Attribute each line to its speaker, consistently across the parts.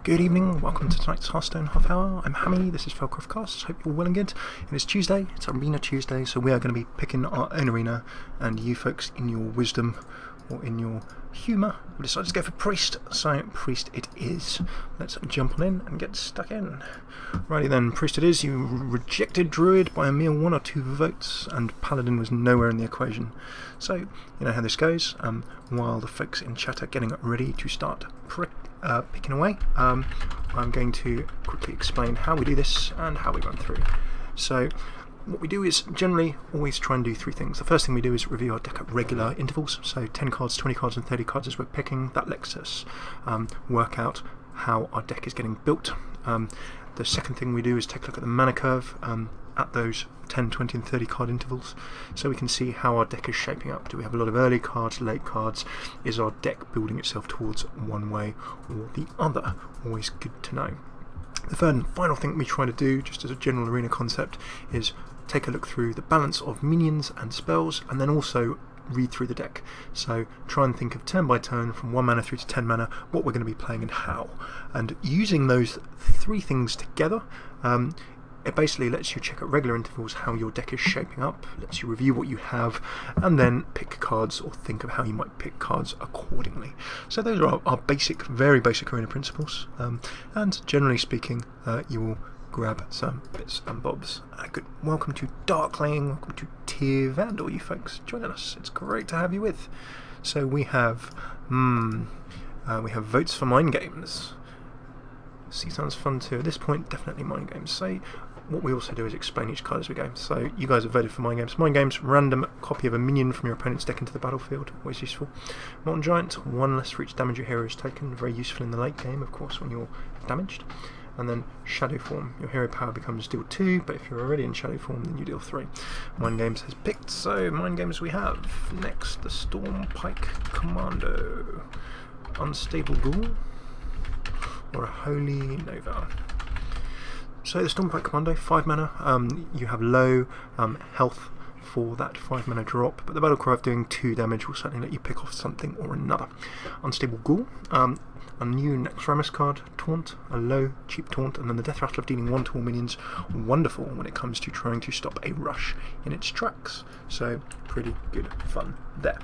Speaker 1: Good evening, welcome to tonight's Hearthstone Half Hour. I'm Hammy, this is FailCraft Casts, hope you're well and good. It is Tuesday, it's Arena Tuesday, so we are going to be picking our own arena, and you folks, in your wisdom, or in your humour, have decided to go for Priest, so Priest it is. Let's jump on in and get stuck in. Righty then, Priest it is. You rejected Druid by a mere 1 or 2 votes, and Paladin was nowhere in the equation. So, you know how this goes. While the folks in chat are getting ready to start picking away, I'm going to quickly explain how we do this and how we run through. So, what we do is generally always try and do 3 things. The first thing we do is review our deck at regular intervals, so 10 cards, 20 cards and 30 cards as we're picking. That lets us work out how our deck is getting built. The second thing we do is take a look at the mana curve at those 10, 20 and 30 card intervals, so we can see how our deck is shaping up. Do we have a lot of early cards, late cards? Is our deck building itself towards one way or the other? Always good to know. The third and final thing we try to do, just as a general arena concept, is take a look through the balance of minions and spells, and then also read through the deck. So try and think of turn by turn, from 1 mana through to 10 mana, what we're going to be playing and how. And using those 3 things together, it basically lets you check at regular intervals how your deck is shaping up, lets you review what you have, and then pick cards or think of how you might pick cards accordingly. So those are our basic, very basic arena principles, and generally speaking, you will grab some bits and bobs. Good. Welcome to Darkling, welcome to Tiv, and all you folks joining us. It's great to have you with. So we have votes for mind games. See, sounds fun too. At this point, definitely mind games. So what we also do is explain each card as we go. So you guys have voted for mind games. Mind games, random copy of a minion from your opponent's deck into the battlefield. Always useful. Molten Giant, 1 less for each damage your hero has taken. Very useful in the late game, of course, when you're damaged. And then Shadow Form. Your hero power becomes deal 2, but if you're already in Shadow Form, then you deal 3. Mind Games has picked, so Mind Games we have. Next, the Stormpike Commando. Unstable Ghoul, or a Holy Nova. So the Stormpike Commando, 5 mana. You have low health for that 5 mana drop, but the battle cry of doing 2 damage will certainly let you pick off something or another. Unstable Ghoul, a new Nexramus card, Taunt, a low, cheap Taunt, and then the Death Rattle of dealing 1 to all minions. Wonderful when it comes to trying to stop a rush in its tracks. So, pretty good fun there.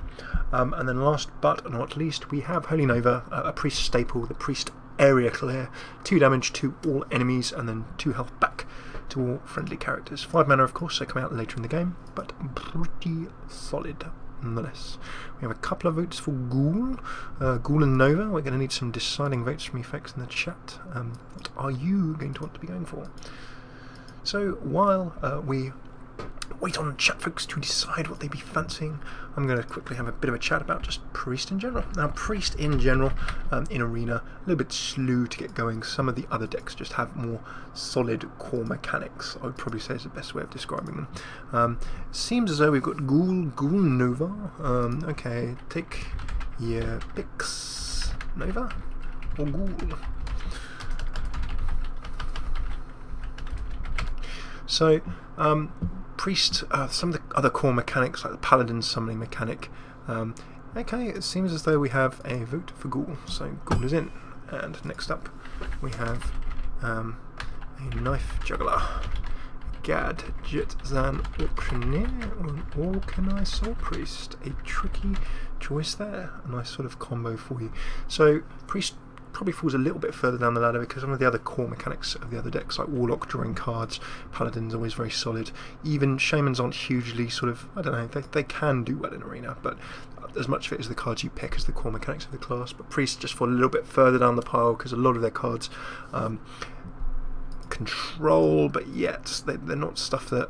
Speaker 1: And then last but not least, we have Holy Nova, a Priest staple, the Priest Area Clear, 2 damage to all enemies, and then 2 health back to all friendly characters. 5 mana, of course, they come out later in the game, but pretty solid nonetheless. We have a couple of votes for Ghoul. Ghoul and Nova. We're going to need some deciding votes from you folks in the chat. What are you going to want to be going for? So while we wait on chat folks to decide what they be fancying, I'm going to quickly have a bit of a chat about just Priest in general. Now, Priest in general, in Arena, a little bit slow to get going. Some of the other decks just have more solid core mechanics, I would probably say is the best way of describing them. Seems as though we've got Ghoul Nova. Okay, take your picks. Nova or Ghoul? So, Priest, some of the other core mechanics, like the Paladin summoning mechanic. Okay, it seems as though we have a vote for Ghoul, so Ghoul is in. And next up, we have a Knife Juggler, Gadget Zan Auctioneer, or an Organized Soul Priest. A tricky choice there. A nice sort of combo for you. So, Priest probably falls a little bit further down the ladder because some of the other core mechanics of the other decks, like Warlock drawing cards, Paladin's always very solid. Even Shamans aren't hugely sort of, I don't know, they can do well in Arena, but as much of it is the cards you pick as the core mechanics of the class. But Priests just fall a little bit further down the pile because a lot of their cards control, but yet they're not stuff that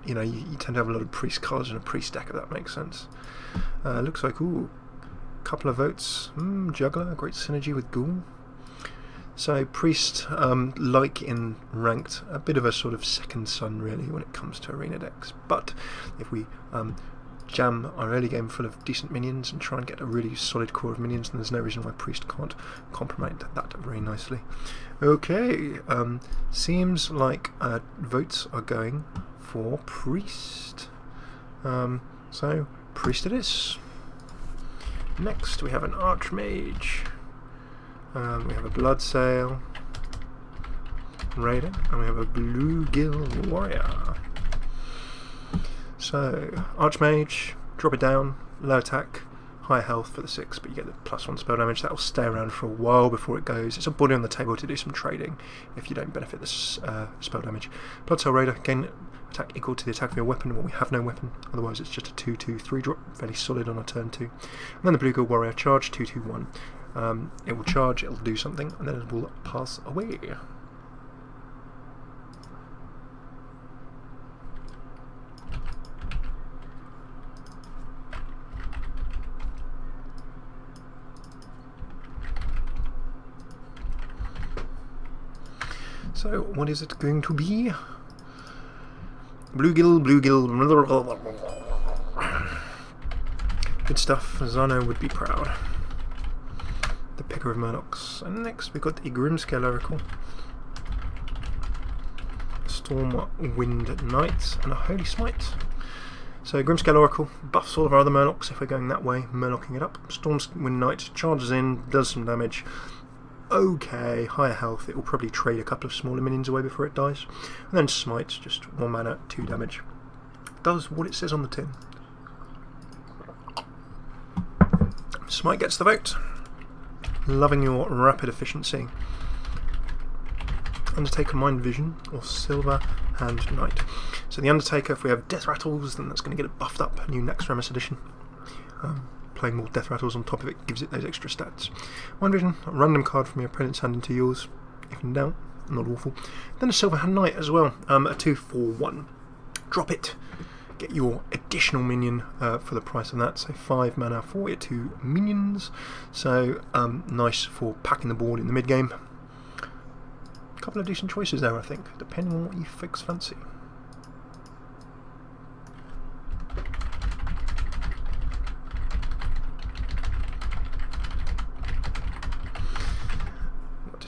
Speaker 1: you know, you tend to have a lot of Priest cards in a Priest deck, if that makes sense. Looks like, ooh, couple of votes. Juggler, great synergy with Ghoul. So Priest, like in Ranked, a bit of a sort of second son really when it comes to Arena decks. But if we jam our early game full of decent minions and try and get a really solid core of minions, then there's no reason why Priest can't complement that very nicely. Okay, seems like votes are going for Priest. So Priest it is. Next we have an Archmage. We have a Bloodsail Raider, and we have a Bluegill Warrior. So, Archmage, drop it down, low attack, high health for the 6, but you get the +1 spell damage. That will stay around for a while before it goes. It's a body on the table to do some trading if you don't benefit this spell damage. Bloodsail Raider, again, attack equal to the attack of your weapon when we have no weapon, otherwise it's just a 2/2/3 drop, fairly solid on a turn 2. And then the Bluegill Warrior, charge 2/2/1. It will charge, it will do something, and then it will pass away. So, what is it going to be? Bluegill. Good stuff, Zano would be proud. The picker of Murlocs. And next we've got the Grimscale Oracle, Stormwind Knight, and a Holy Smite. So Grimscale Oracle buffs all of our other Murlocs if we're going that way, Murlocking it up. Stormwind Knight charges in, does some damage. Okay, higher health, it will probably trade a couple of smaller minions away before it dies. And then Smite, just 1 mana, 2 damage. Does what it says on the tin. Smite gets the vote. Loving your rapid efficiency. Undertaker Mind Vision, or Silver Hand Knight. So the Undertaker, if we have Death Rattles, then that's going to get it buffed up, new Next Remus edition. Playing more Death Rattles on top of it gives it those extra stats. Mind Vision, a random card from your opponent's hand into yours, if in doubt, not awful. Then a Silver Hand Knight as well, a 2/4/1. Drop it, get your additional minion for the price of that, so 5 mana for your 2 minions. So nice for packing the board in the mid game. A couple of decent choices there, I think, depending on what you folks fancy.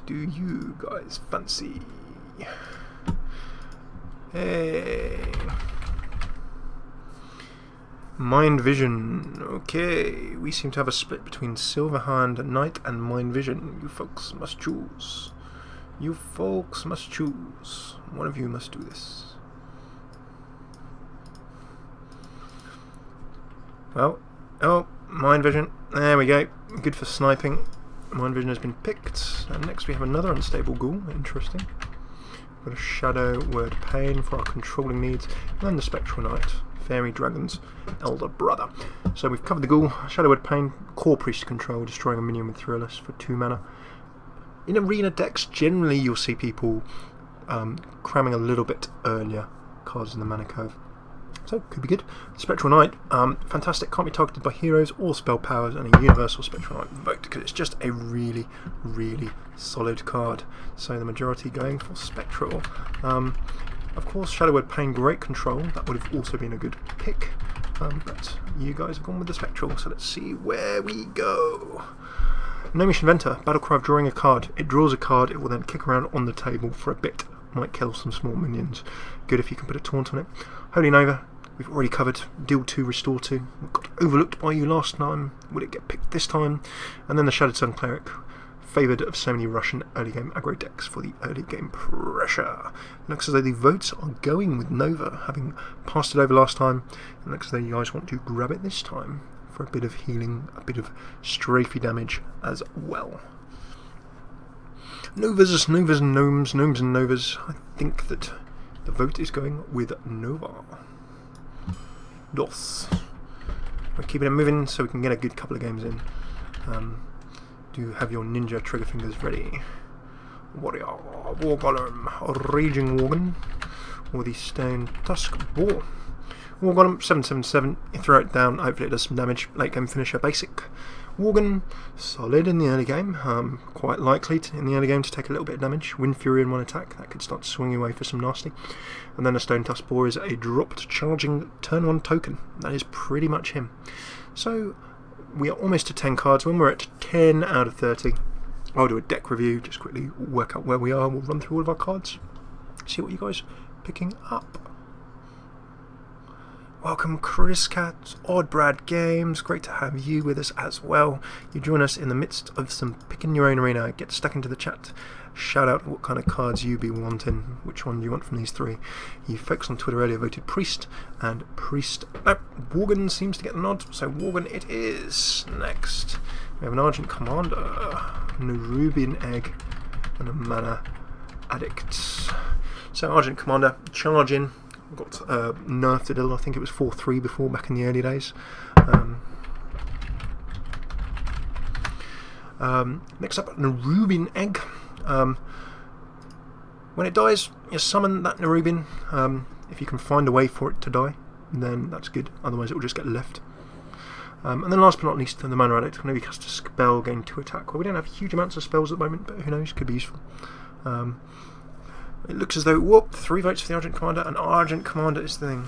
Speaker 1: Do you guys fancy? Hey, Mind Vision. Okay, we seem to have a split between Silverhand Knight and Mind Vision. You folks must choose. You folks must choose. One of you must do this. Well, oh, Mind Vision. There we go. Good for sniping. Mind Vision has been picked, and next we have another unstable ghoul. Interesting. We've got a Shadow Word Pain for our controlling needs, and then the Spectral Knight, Fairy Dragon's elder brother. So we've covered the ghoul, Shadow Word Pain, Core Priest control, destroying a minion with Thrillers for 2 mana. In arena decks, generally you'll see people cramming a little bit earlier cards in the mana curve. So, could be good. Spectral Knight, fantastic, can't be targeted by heroes or spell powers, and a universal Spectral Knight vote, because it's just a really, really solid card. So the majority going for Spectral. Of course, Shadow Word Pain, great control, that would have also been a good pick, but you guys have gone with the Spectral, so let's see where we go. Gnomish Inventor, Battlecry of drawing a card. It draws a card, it will then kick around on the table for a bit, might kill some small minions. Good if you can put a taunt on it. Holy Nova, we've already covered. Deal 2, Restore 2. Got overlooked by you last time. Would it get picked this time? And then the Shattered Sun Cleric, favoured of so many Russian early game aggro decks for the early game pressure. Looks as though the votes are going with Nova, having passed it over last time. And looks as though you guys want to grab it this time for a bit of healing, a bit of strafey damage as well. Novas, Novas and Gnomes, Gnomes and Novas. I think that the vote is going with Nova. Dos. We're keeping it moving so we can get a good couple of games in. Do have your ninja trigger fingers ready. Warrior, War Golem, Raging Worgen, or the Stone Tusk Boar. War Golem, 7/7/7. You throw it down, hopefully it does some damage. Late game finisher, basic. Worgen, solid in the early game. Quite likely in the early game to take a little bit of damage. Wind Fury in one attack, that could start swinging away for some nasty. And then a Stone Tusk Boar is a dropped charging turn 1 token. That is pretty much him. So we are almost to 10 cards. When we're at 10 out of 30, I'll do a deck review, just quickly work out where we are. We'll run through all of our cards, see what you guys are picking up. Welcome Chris Cat, Odd Brad Games, great to have you with us as well. You join us in the midst of some picking your own arena. Get stuck into the chat, shout out what kind of cards you be wanting, which one do you want from these three. You folks on Twitter earlier voted Priest, and Priest, no, Worgen seems to get the nod, so Worgen it is. Next, we have an Argent Commander, Nerubian Egg, and a Mana Addict. So Argent Commander, charge in. Got nerfed a little. I think it was 4-3 before, back in the early days. Next up, Nerubian Egg. When it dies, you summon that Nerubian. If you can find a way for it to die, then that's good. Otherwise, it will just get left. And then last but not least, the Mana Addict. Whenever you cast a spell, gain 2 attack. Well, we don't have huge amounts of spells at the moment, but who knows? Could be useful. It looks as though, whoop, 3 votes for the Argent Commander, and Argent Commander is the thing.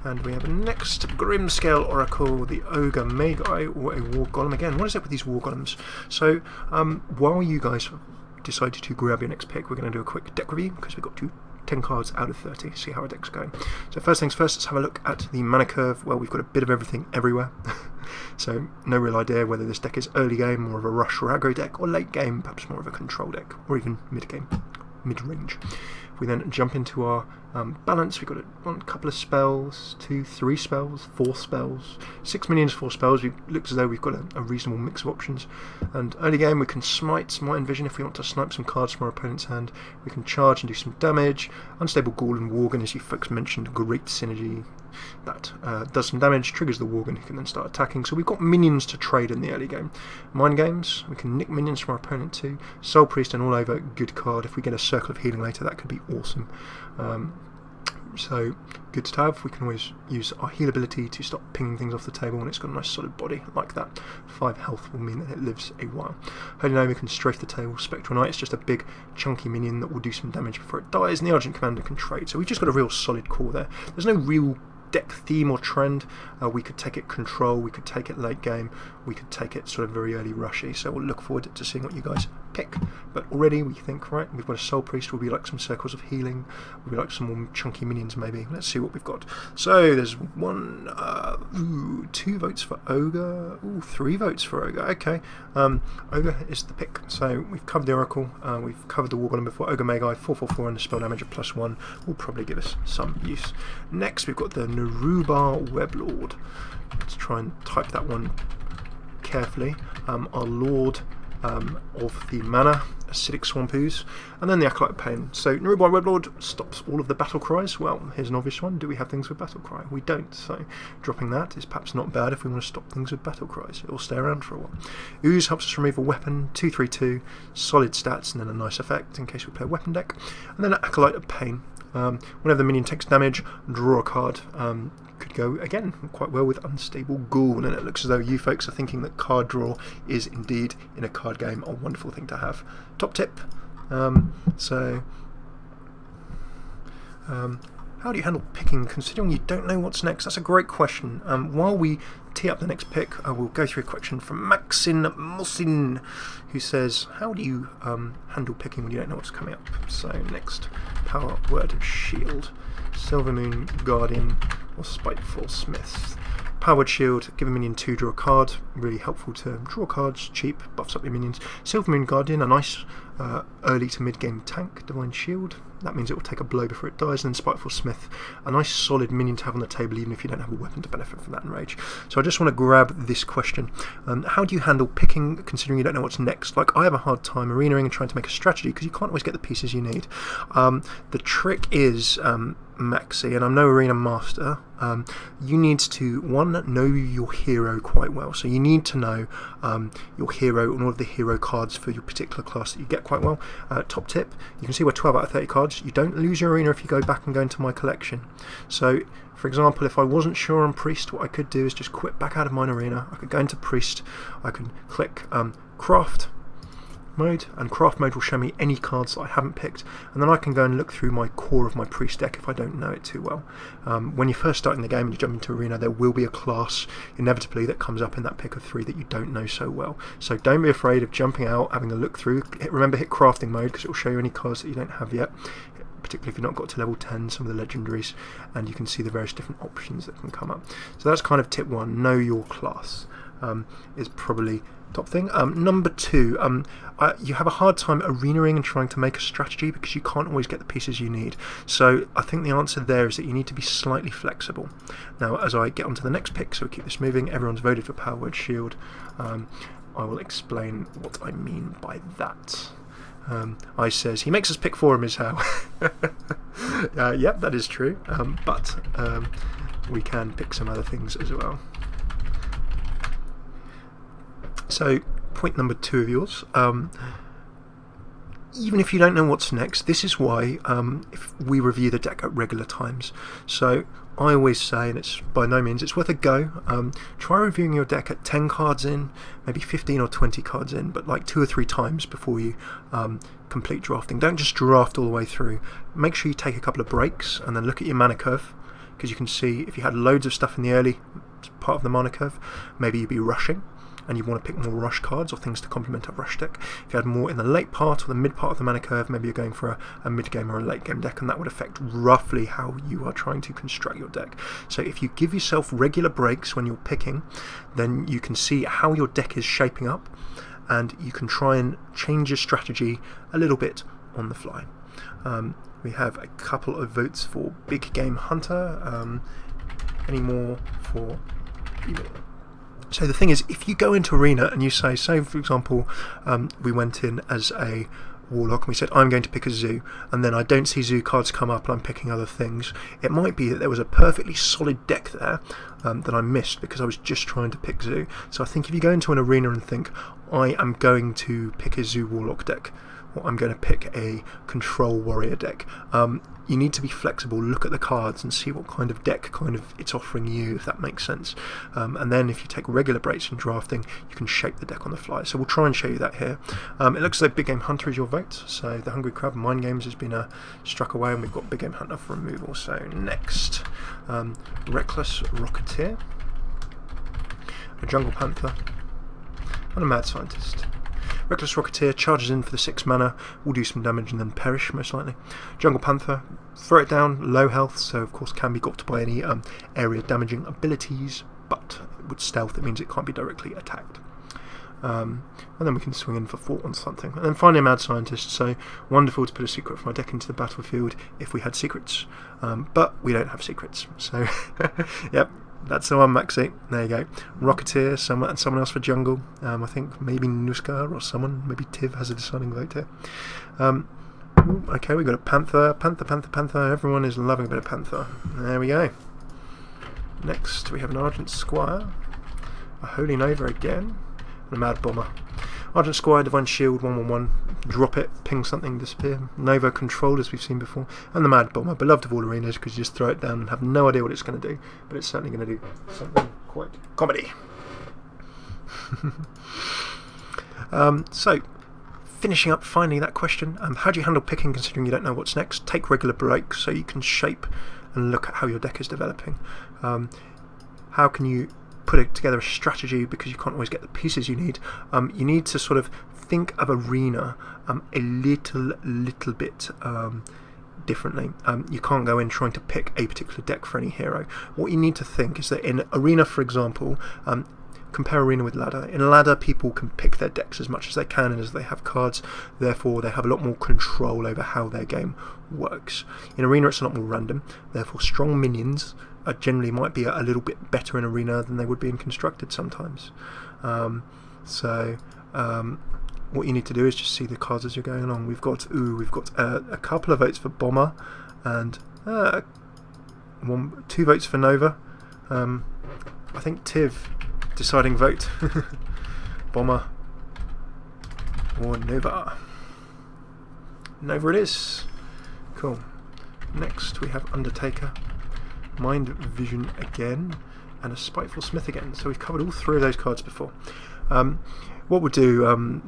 Speaker 1: And we have a next Grimscale Oracle, the Ogre Magi, or a War Golem again. What is it with these War Golems? So, while you guys decide to grab your next pick, we're going to do a quick deck review, because we've got 10 cards out of 30, see how our deck's going. So first things first, let's have a look at the mana curve. Well, we've got a bit of everything everywhere. So no real idea whether this deck is early game, more of a rush or aggro deck, or late game, perhaps more of a control deck, or even mid game, mid range. If we then jump into our balance, we've got a couple of spells, 2, 3 spells, 4 spells, 6 minions, 4 spells. It looks as though we've got a reasonable mix of options. And early game, we can smite and vision if we want to snipe some cards from our opponent's hand. We can charge and do some damage. Unstable Ghoul and Worgen, as you folks mentioned, great synergy. That does some damage, triggers the Worgen, who can then start attacking. So we've got minions to trade in the early game. Mind games, we can nick minions from our opponent too. Soul Priest and all over, good card. If we get a Circle of Healing later, that could be awesome. So good to have. We can always use our heal ability to stop pinging things off the table when it's got a nice solid body like that. 5 health will mean that it lives a while. Holy Nova can strafe the table. Spectral Knight is just a big chunky minion that will do some damage before it dies, and the Argent Commander can trade. So we've just got a real solid core there. There's no real deck theme or trend. We could take it control, we could take it late game, we could take it sort of very early rushy, so we'll look forward to seeing what you guys pick. But already we think, right, we've got a Soul Priest, will be like some Circles of Healing, will be like some more chunky minions maybe. Let's see what we've got. So there's 2 votes for Ogre, 3 votes for Ogre, okay. Ogre is the pick. So we've covered the Oracle, we've covered the War Golem before. Ogre Magi, 4/4/4 and the spell damage at +1 will probably give us some use. Next we've got the Nerubar Weblord. Let's try and type that one carefully. Our Lord of the Mana, Acidic Swampoos, and then the Acolyte of Pain. So Nerubar Weblord stops all of the battle cries. Well, here's an obvious one. Do we have things with battle cry? We don't, so dropping that is perhaps not bad if we want to stop things with battle cries. It will stay around for a while. Ooze helps us remove a weapon, 2/3/2, solid stats, and then a nice effect in case we play a weapon deck. And then an Acolyte of Pain. Whenever the minion takes damage, draw a card. Could go, again, quite well with Unstable Ghoul, and it looks as though you folks are thinking that card draw is indeed, in a card game, a wonderful thing to have. Top tip. How do you handle picking, considering you don't know what's next? That's a great question. While we tee up the next pick, we'll go through a question from Maxin Mosin, who says, how do you handle picking when you don't know what's coming up? So next, Power Word of Shield, Silvermoon Guardian, or Spiteful Smith. Powered Shield, give a minion 2, draw a card. Really helpful to draw cards, cheap, buffs up your minions. Silvermoon Guardian, a nice early to mid game tank. Divine Shield, that means it will take a blow before it dies. And then Spiteful Smith, a nice solid minion to have on the table even if you don't have a weapon to benefit from that enrage. So I just want to grab this question. How do you handle picking considering you don't know what's next? Like, I have a hard time arenaing and trying to make a strategy because you can't always get the pieces you need. The trick is, Maxi, and I'm no arena master, you need to, 1, know your hero quite well. So you need to know your hero and all of the hero cards for your particular class that you get quite well. Top tip, you can see we're 12 out of 30 cards. You don't lose your arena if you go back and go into my collection. So for example, if I wasn't sure on Priest, what I could do is just quit back out of mine arena. I could go into Priest, I can click Craft, mode, and craft mode will show me any cards that I haven't picked, and then I can go and look through my core of my priest deck if I don't know it too well. When you're first starting the game and you jump into arena, there will be a class inevitably that comes up in that pick of 3 that you don't know so well. So don't be afraid of jumping out, having a look through. Remember, hit crafting mode because it will show you any cards that you don't have yet, particularly if you've not got to level 10, some of the legendaries, and you can see the various different options that can come up. So that's kind of tip 1, know your class, is probably top thing. Number 2, you have a hard time arenaing and trying to make a strategy because you can't always get the pieces you need. So I think the answer there is that you need to be slightly flexible. Now, as I get onto the next pick, so we keep this moving, everyone's voted for Power Word Shield. I will explain what I mean by that. I says, he makes us pick for him is how. Yep, that is true, but we can pick some other things as well. So, point number 2 of yours, even if you don't know what's next, this is why if we review the deck at regular times. So I always say, and it's by no means, it's worth a go, try reviewing your deck at 10 cards in, maybe 15 or 20 cards in, but like 2 or 3 times before you complete drafting. Don't just draft all the way through. Make sure you take a couple of breaks and then look at your mana curve, because you can see if you had loads of stuff in the early part of the mana curve, maybe you'd be rushing and you want to pick more rush cards or things to complement a rush deck. If you had more in the late part or the mid part of the mana curve, maybe you're going for a mid game or a late game deck, and that would affect roughly how you are trying to construct your deck. So if you give yourself regular breaks when you're picking, then you can see how your deck is shaping up, and you can try and change your strategy a little bit on the fly. We have a couple of votes for Big Game Hunter. Any more for... So the thing is, if you go into arena and you say for example, we went in as a warlock and we said I'm going to pick a zoo, and then I don't see zoo cards come up and I'm picking other things, it might be that there was a perfectly solid deck there that I missed because I was just trying to pick zoo. So I think if you go into an arena and think I am going to pick a zoo warlock deck, or I'm going to pick a control warrior deck, you need to be flexible, look at the cards and see what kind of deck it's offering you, if that makes sense. And then if you take regular breaks in drafting, you can shape the deck on the fly. So we'll try and show you that here. It looks like Big Game Hunter is your vote, so the Hungry Crab Mind Games has been struck away, and we've got Big Game Hunter for removal. So next, Reckless Rocketeer, a Jungle Panther, and a Mad Scientist. Reckless Rocketeer charges in for the 6 mana, will do some damage and then perish most likely. Jungle Panther, throw it down, low health, so of course can be got by any area damaging abilities, but with stealth it means it can't be directly attacked. And then we can swing in for 4 on something. And then finally a Mad Scientist, so wonderful to put a secret from our deck into the battlefield if we had secrets, but we don't have secrets, so yep. That's the one, Maxi. There you go. Rocketeer, someone else for Jungle. I think maybe Nuska or someone. Maybe Tiv has a deciding vote here. Okay, we've got a Panther. Panther. Everyone is loving a bit of Panther. There we go. Next, we have an Argent Squire, a Holy Nova again, and a Mad Bomber. Argent Squire, Divine Shield, 1/1/1. Drop it, ping something, disappear. Nova controlled, as we've seen before. And the Mad Bomber, beloved of all arenas because you just throw it down and have no idea what it's going to do, but it's certainly going to do something quite comedy. So, finishing up finally that question, how do you handle picking considering you don't know what's next? Take regular breaks so you can shape and look at how your deck is developing. How can you put together a strategy because you can't always get the pieces you need? You need to sort of think of arena a little bit differently. You can't go in trying to pick a particular deck for any hero. What you need to think is that in arena, for example, compare arena with ladder. In ladder, people can pick their decks as much as they can and as they have cards, therefore they have a lot more control over how their game works. In arena it's a lot more random, therefore strong minions generally might be a little bit better in arena than they would be in constructed sometimes. What you need to do is just see the cards as you're going along. We've got a couple of votes for Bomber and 2 votes for Nova. I think Tiv deciding vote. Bomber or Nova. Nova it is. Cool. Next we have Undertaker, Mind Vision again, and a Spiteful Smith again. So we've covered all 3 of those cards before. What we'll do,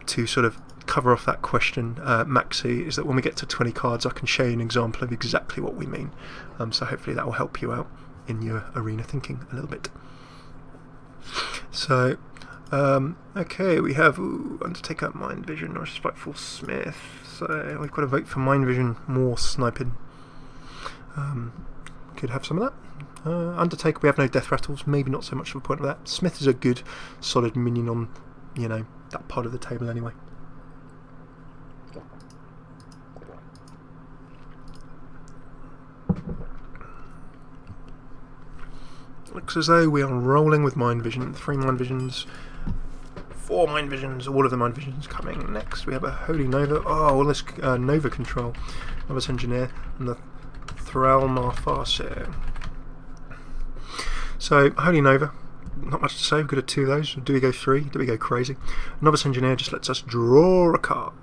Speaker 1: to sort of cover off that question, Maxi, is that when we get to 20 cards I can show you an example of exactly what we mean. So hopefully that will help you out in your arena thinking a little bit. So, okay, we have Undertaker, Mind Vision, or Spiteful Smith. So we've got to vote for Mind Vision, more sniping. Could have some of that. Undertaker, we have no death rattles, maybe not so much of a point of that. Smith is a good, solid minion on, you know, that part of the table anyway. Looks as though we are rolling with Mind Vision. 3 Mind Visions, 4 Mind Visions, all of the Mind Visions coming. Next we have a Holy Nova. Oh, well, this Nova Control, Novice Engineer, and the Thralmar Farseer. So, Holy Nova, not much to say, we've got 2 of those. Do we go 3? Do we go crazy? Novice Engineer just lets us draw a card.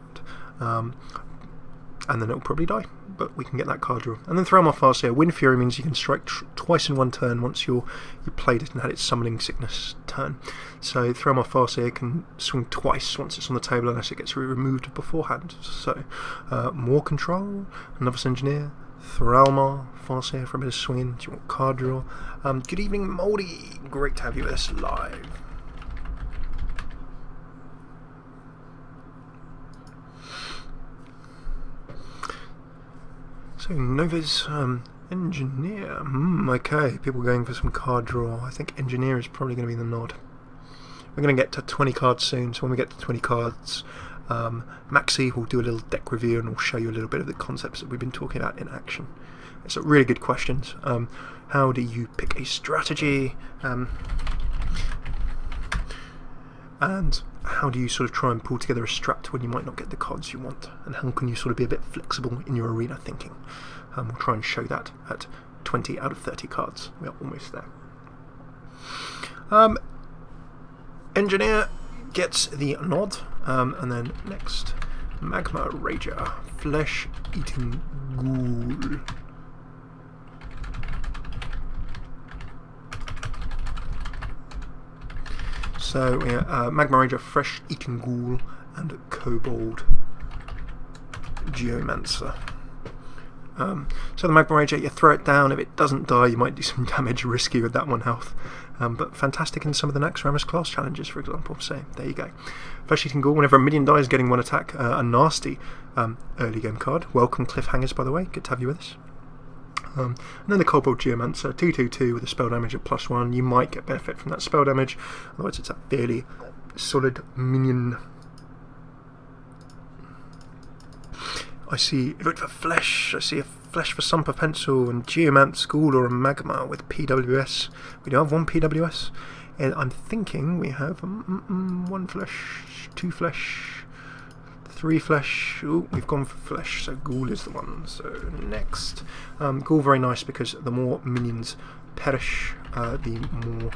Speaker 1: And then it'll probably die, but we can get that card draw. And then Thralmar Farseer, Wind Fury means you can strike twice in one turn once you played it and had its Summoning Sickness turn. So Thralmar Farseer can swing twice once it's on the table unless it gets removed beforehand. So more control, Novice Engineer, Thralmar Farseer for a bit of swinging. Do you want card draw? Good evening, Moldy. Great to have you with us live. So Nova's Engineer. Okay, people going for some card draw. I think Engineer is probably going to be the nod. We're going to get to 20 cards soon, so when we get to 20 cards, Maxi will do a little deck review and we'll show you a little bit of the concepts that we've been talking about in action. It's a really good questions. How do you pick a strategy? And how do you sort of try and pull together a strat when you might not get the cards you want? And how can you sort of be a bit flexible in your arena thinking? We'll try and show that at 20 out of 30 cards. We are almost there. Engineer gets the nod. And then next, Magma Rager, Flesh-Eating Ghoul. So we have Magma Rager, Flesh-Eating Ghoul, and Kobold Geomancer. So the Magma Rager, you throw it down. If it doesn't die, you might do some damage, risky with that 1 health. But fantastic in some of the Naxxramas class challenges, for example. So there you go. Flesh-Eating Ghoul, whenever a minion dies, getting 1 attack. A nasty early game card. Welcome Cliffhangers, by the way. Good to have you with us. And then the Kobold Geomancer, 2/2/2 with a spell damage at +1. You might get benefit from that spell damage, otherwise it's a fairly solid minion. I see, vote for Flesh. I see a Flesh for Sumper Pencil and Geomance Ghoul or a Magma with PWS. We do have 1 PWS. And I'm thinking we have 1 Flesh, 2 Flesh, 3 Flesh. Oh, we've gone for Flesh, so Ghoul is the one. So next, Ghoul, very nice because the more minions perish, the more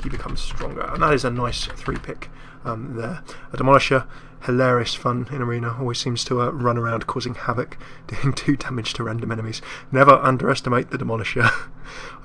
Speaker 1: he becomes stronger, and that is a nice 3-pick there. A Demolisher, hilarious fun in arena, always seems to run around causing havoc, doing 2 damage to random enemies. Never underestimate the Demolisher.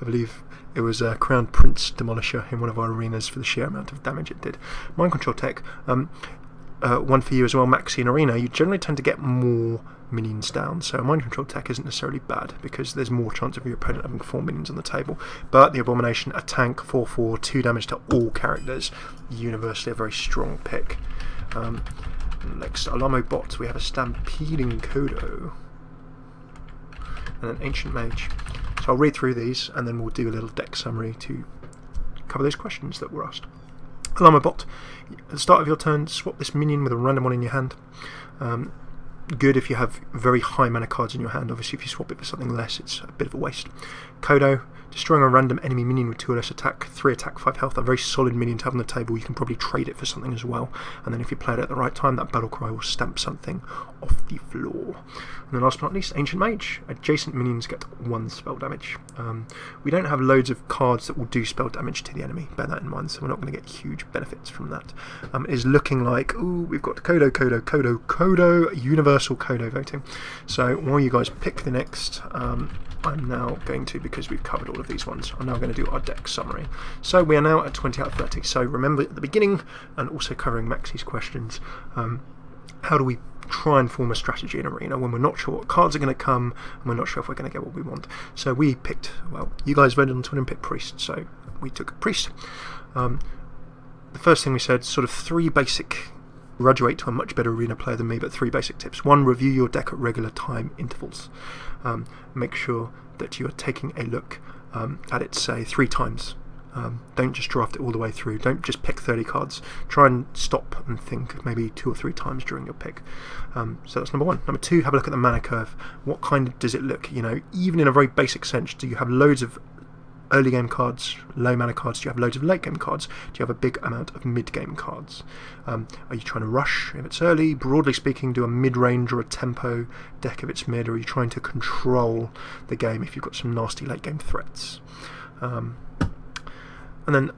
Speaker 1: I believe it was Crown Prince Demolisher in one of our arenas for the sheer amount of damage it did. Mind Control Tech. 1 for you as well, Maxi. In arena, you generally tend to get more minions down, so Mind Control Tech isn't necessarily bad because there's more chance of your opponent having 4 minions on the table. But the Abomination, a tank, 4/4, 2 damage to all characters, universally a very strong pick. Next, Alamo Bot, we have a Stampeding Kodo and an Ancient Mage. So I'll read through these and then we'll do a little deck summary to cover those questions that were asked. Alamo Bot, at the start of your turn, swap this minion with a random one in your hand. Good if you have very high mana cards in your hand. Obviously if you swap it for something less, it's a bit of a waste. Kodo, destroying a random enemy minion with 2 or less attack, 3 attack, 5 health, a very solid minion to have on the table. You can probably trade it for something as well, and then if you play it at the right time, that battle cry will stamp something off the floor. And then last but not least, Ancient Mage. Adjacent minions get 1 spell damage. We don't have loads of cards that will do spell damage to the enemy, bear that in mind, so we're not going to get huge benefits from that. It is looking like, ooh, we've got Kodo, Universal Kodo voting. So while you guys pick the next I'm now going to, because we've covered all of these ones, I'm now going to do our deck summary. So we are now at 20 out of 30. So remember at the beginning, and also covering Maxi's questions, how do we try and form a strategy in Arena when we're not sure what cards are going to come and we're not sure if we're going to get what we want? So we picked, well, you guys voted on Twitter and picked Priest, so we took a Priest. The first thing we said, sort of 3 basic, graduate to a much better Arena player than me, but 3 basic tips. 1, review your deck at regular time intervals. Make sure that you are taking a look at it, say, 3 times. Don't just draft it all the way through. Don't just pick 30 cards. Try and stop and think maybe 2 or 3 times during your pick. So that's number 1. Number 2, have a look at the mana curve. What kind does it look? You know, even in a very basic sense, do you have loads of early game cards, low mana cards? Do you have loads of late game cards? Do you have a big amount of mid game cards? Are you trying to rush if it's early? Broadly speaking, do a mid range or a tempo deck if it's mid, or are you trying to control the game if you've got some nasty late game threats? And then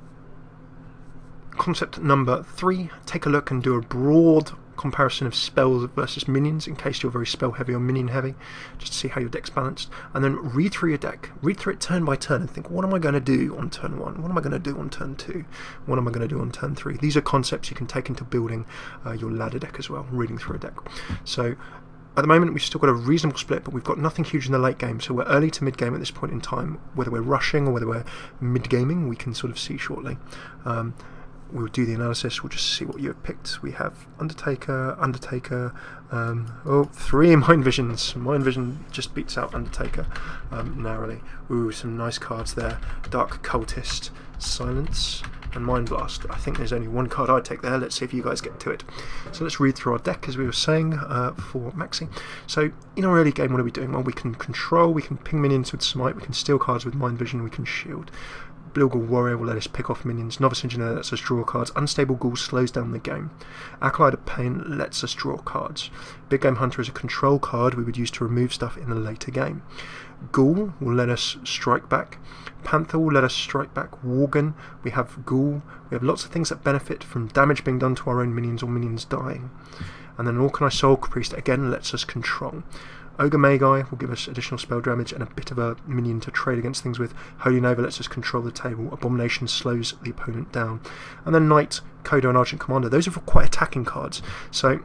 Speaker 1: concept number 3, take a look and do a broad comparison of spells versus minions in case you're very spell heavy or minion heavy, just to see how your deck's balanced. And then read through your deck, read through it turn by turn and think, what am I going to do on turn 1? What am I going to do on turn 2? What am I going to do on turn 3? These are concepts you can take into building your ladder deck as well, reading through a deck. So at the moment we've still got a reasonable split, but we've got nothing huge in the late game, so we're early to mid game at this point in time. Whether we're rushing or whether we're mid gaming, we can sort of see shortly. We'll do the analysis, we'll just see what you have picked. We have Undertaker, 3 Mind Visions. Mind Vision just beats out Undertaker narrowly. Ooh, some nice cards there. Dark Cultist, Silence, and Mind Blast. I think there's only 1 card I'd take there. Let's see if you guys get to it. So let's read through our deck, as we were saying, for Maxi. So in our early game, what are we doing? Well, we can control, we can ping minions with Smite, we can steal cards with Mind Vision, we can shield. Bilgal Warrior will let us pick off minions. Novice Engineer lets us draw cards. Unstable Ghoul slows down the game. Acolyte of Pain lets us draw cards. Big Game Hunter is a control card we would use to remove stuff in the later game. Ghoul will let us strike back. Panther will let us strike back. Worgen, we have Ghoul. We have lots of things that benefit from damage being done to our own minions or minions dying. And then Orkanai Soul Priest again lets us control. Ogre Magi will give us additional spell damage and a bit of a minion to trade against things with. Holy Nova lets us control the table. Abomination slows the opponent down. And then Knight, Kodo and Argent Commander. Those are quite attacking cards. So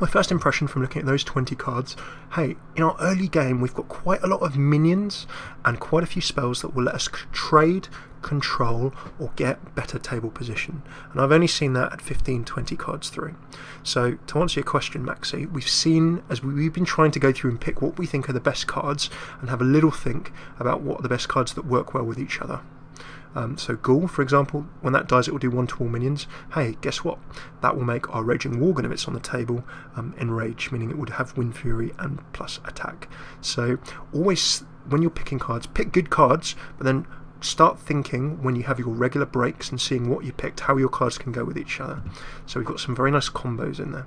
Speaker 1: my first impression from looking at those 20 cards, hey, in our early game we've got quite a lot of minions and quite a few spells that will let us trade, control, or get better table position. And I've only seen that at 15-20 cards through. So to answer your question, Maxi, we've seen, as we've been trying to go through and pick what we think are the best cards and have a little think about what are the best cards that work well with each other. So Ghoul, for example, when that dies it will do 1 to all minions. Hey, guess what? That will make our Raging Worgen, if it's on the table, enrage, meaning it would have Wind Fury and plus attack. So always, when you're picking cards, pick good cards, but then start thinking when you have your regular breaks and seeing what you picked, how your cards can go with each other. So we've got some very nice combos in there.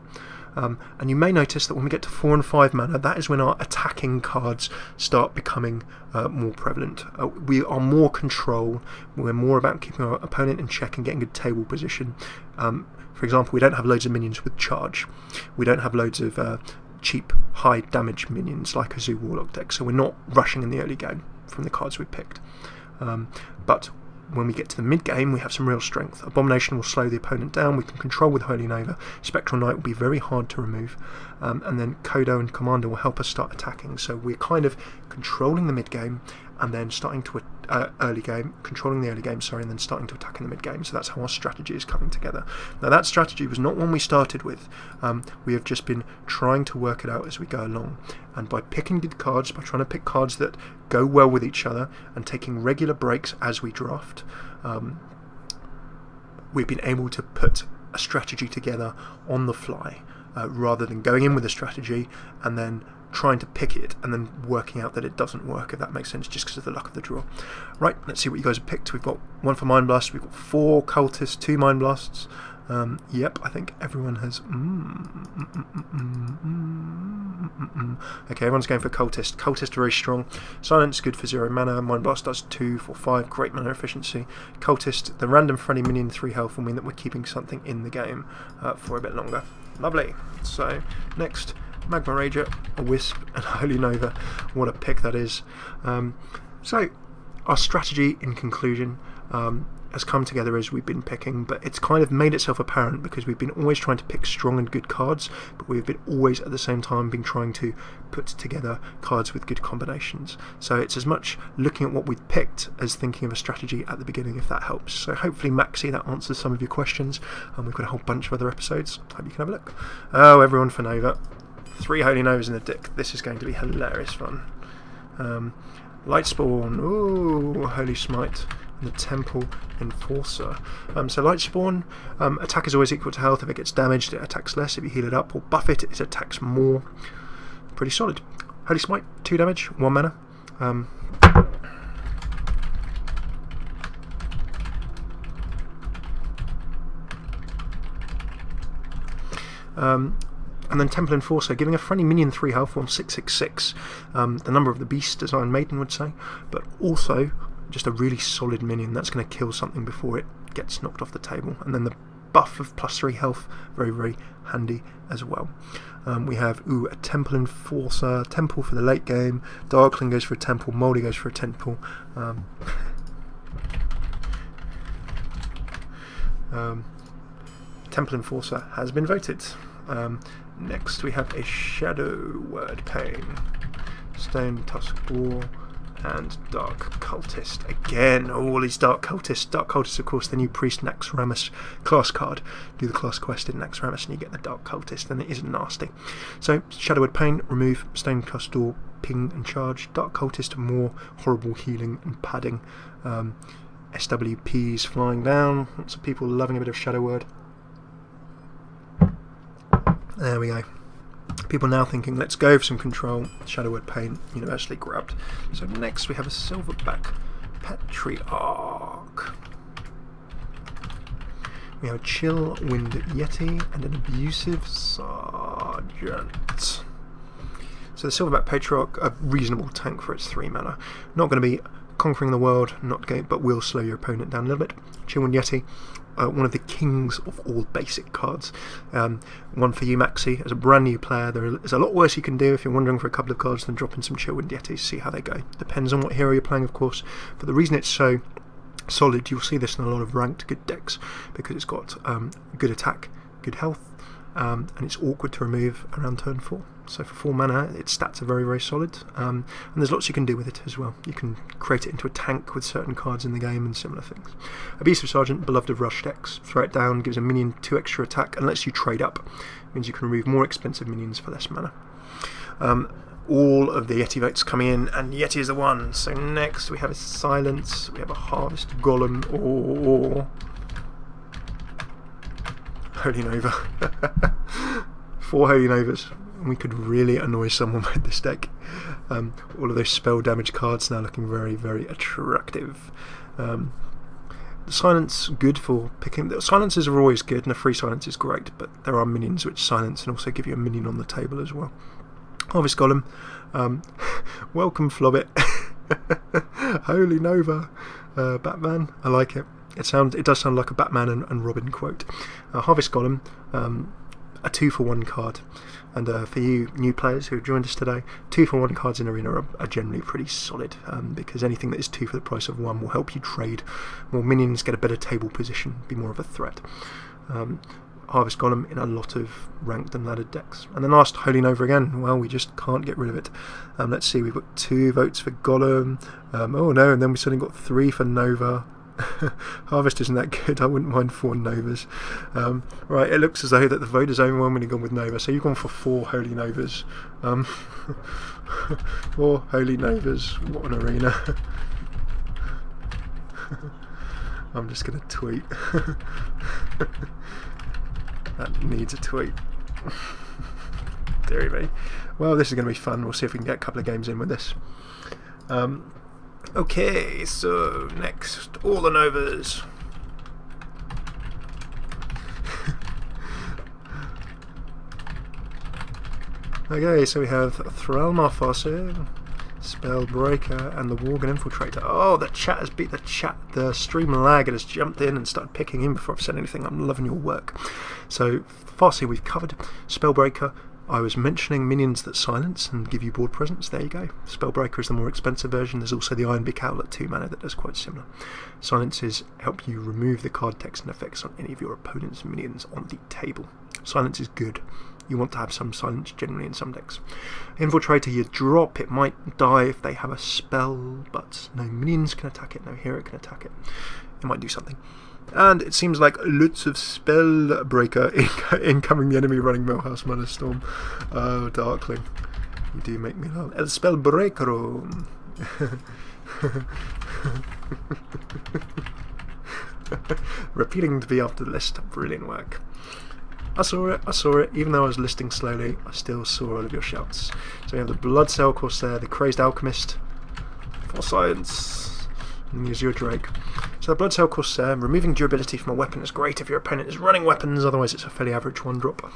Speaker 1: And you may notice that when we get to 4 and 5 mana, that is when our attacking cards start becoming more prevalent. We are more control, we're more about keeping our opponent in check and getting good table position. For example, we don't have loads of minions with charge. We don't have loads of cheap, high damage minions like a Zoo Warlock deck, so we're not rushing in the early game from the cards we picked. But when we get to the mid-game, we have some real strength. Abomination will slow the opponent down, we can control with Holy Nova, Spectral Knight will be very hard to remove, and then Kodo and Commander will help us start attacking. So we're kind of controlling the mid-game, and then starting to controlling the early game, and then starting to attack in the mid-game. So that's how our strategy is coming together. Now that strategy was not one we started with. We have just been trying to work it out as we go along. And by picking good cards, by trying to pick cards that go well with each other, and taking regular breaks as we draft, we've been able to put a strategy together on the fly, rather than going in with a strategy and then trying to pick it and then working out that it doesn't work, if that makes sense, just because of the luck of the draw. Right, let's see what you guys have picked. We've got 1 for Mind Blast, we've got 4 Cultists, 2 Mind Blasts. Yep, I think everyone has... Okay, everyone's going for Cultist. Cultist are very strong. Silence, good for 0 mana. Mind Blast does 2 for 5, great mana efficiency. Cultist, the random friendly minion 3 health will mean that we're keeping something in the game for a bit longer. Lovely. So, next Magma Rager, a Wisp, and a Holy Nova. What a pick that is. So, our strategy, in conclusion, has come together as we've been picking, but it's kind of made itself apparent because we've been always trying to pick strong and good cards, but we've been always at the same time been trying to put together cards with good combinations. So it's as much looking at what we've picked as thinking of a strategy at the beginning, if that helps. So hopefully, Maxi, that answers some of your questions, and we've got a whole bunch of other episodes. Hope you can have a look. Oh, everyone for Nova. 3 Holy Novas in the deck. This is going to be hilarious fun. Lightspawn, ooh, Holy Smite, and the Temple Enforcer. So Lightspawn, attack is always equal to health. If it gets damaged, it attacks less. If you heal it up or buff it, it attacks more. Pretty solid. Holy Smite, 2 damage, 1 mana. And then Temple Enforcer, giving a friendly minion 3 health on 666, the number of the beast, as Iron Maiden would say, but also just a really solid minion that's going to kill something before it gets knocked off the table. And then the buff of +3 health, very, very handy as well. We have a Temple Enforcer, Temple for the late game, Darkling goes for a Temple, Moldy goes for a Temple. Temple Enforcer has been voted. Next we have a Shadow Word Pain, Stone Tusk Boar, and Dark Cultist. Again, all these Dark Cultists. Dark Cultist, of course, the new Priest Naxxramas class card. Do the class quest in Naxxramas and you get the Dark Cultist, and it isn't nasty. So, Shadow Word Pain, remove Stone Tusk Boar, ping and charge. Dark Cultist, more horrible healing and padding. SWPs flying down. Lots of people loving a bit of Shadow Word. There we go. People now thinking, let's go for some control. Shadow Word Pain, universally grabbed. So next we have a Silverback Patriarch. We have a Chill Wind Yeti and an Abusive Sergeant. So the Silverback Patriarch, a reasonable tank for its 3 mana. Not going to be conquering the world, but will slow your opponent down a little bit. Chill Wind Yeti, one of the kings of all basic cards. One for you, Maxi. As a brand new player, there is a lot worse you can do if you're wondering for a couple of cards than dropping some Chill Wind Yetis, see how they go. Depends on what hero you're playing, of course, but the reason it's so solid, you'll see this in a lot of ranked good decks, because it's got good attack, good health, and it's awkward to remove around turn 4. So for 4 mana, its stats are very, very solid, and there's lots you can do with it as well. You can create it into a tank with certain cards in the game and similar things. Abusive Sergeant, beloved of Rush decks. Throw it down, gives a minion 2 extra attack, and lets you trade up. Means you can remove more expensive minions for less mana. All of the Yeti votes coming in, and Yeti is the one. So next we have a Silence, we have a Harvest Golem, or Holy Nova. 4 Holy Novas. We could really annoy someone with this deck. All of those spell damage cards now looking very, very attractive. The Silence, good for picking. The silences are always good, and a free silence is great, but there are minions which silence and also give you a minion on the table as well. Harvest Golem, welcome Flobbit. Holy Nova, Batman, I like it. It does sound like a Batman and Robin quote. Harvest Golem, a 2-for-1 card. And for you new players who have joined us today, 2-for-1 cards in Arena are generally pretty solid, because anything that is 2 for the price of 1 will help you trade more minions, get a better table position, be more of a threat. Harvest Golem in a lot of ranked and laddered decks. And then last, Holy Nova again. Well, we just can't get rid of it. Let's see, we've got 2 votes for Golem. Oh no, and then we suddenly got 3 for Nova. Harvest isn't that good. I wouldn't mind 4 Novas. Right, it looks as though that the vote is overwhelmingly gone with Nova, so you've gone for 4 Holy Novas. 4 Holy Novas. What an arena. I'm just going to tweet. That needs a tweet. Deary me. Well, this is going to be fun. We'll see if we can get a couple of games in with this. Okay, so next, all the Novas. Okay, so we have Thralmar Farseer, Spellbreaker, and the Worgen Infiltrator. Oh, the chat has beat the chat. The stream lag has jumped in and started picking in before I've said anything. I'm loving your work. So, Farseer we've covered. Spellbreaker, I was mentioning minions that silence and give you board presence. There you go. Spellbreaker is the more expensive version. There's also the Ironbeak Owl at 2 mana that does quite similar. Silences help you remove the card text and effects on any of your opponent's minions on the table. Silence is good. You want to have some silence generally in some decks. Infiltrator, you drop. It might die if they have a spell, but no minions can attack it, no hero can attack it. It might do something. And it seems like lots of Spellbreaker incoming the enemy running Millhouse Mana Storm. Oh, Darkling, you do make me laugh. El Spellbreaker. Repeating to be after the list. Brilliant work. I saw it. Even though I was listing slowly, I still saw all of your shouts. So we have the Bloodsail Corsair, the Crazed Alchemist, for science, and use your Drake. So the Bloodsail Corsair, removing durability from a weapon is great if your opponent is running weapons, otherwise it's a fairly average 1-drop.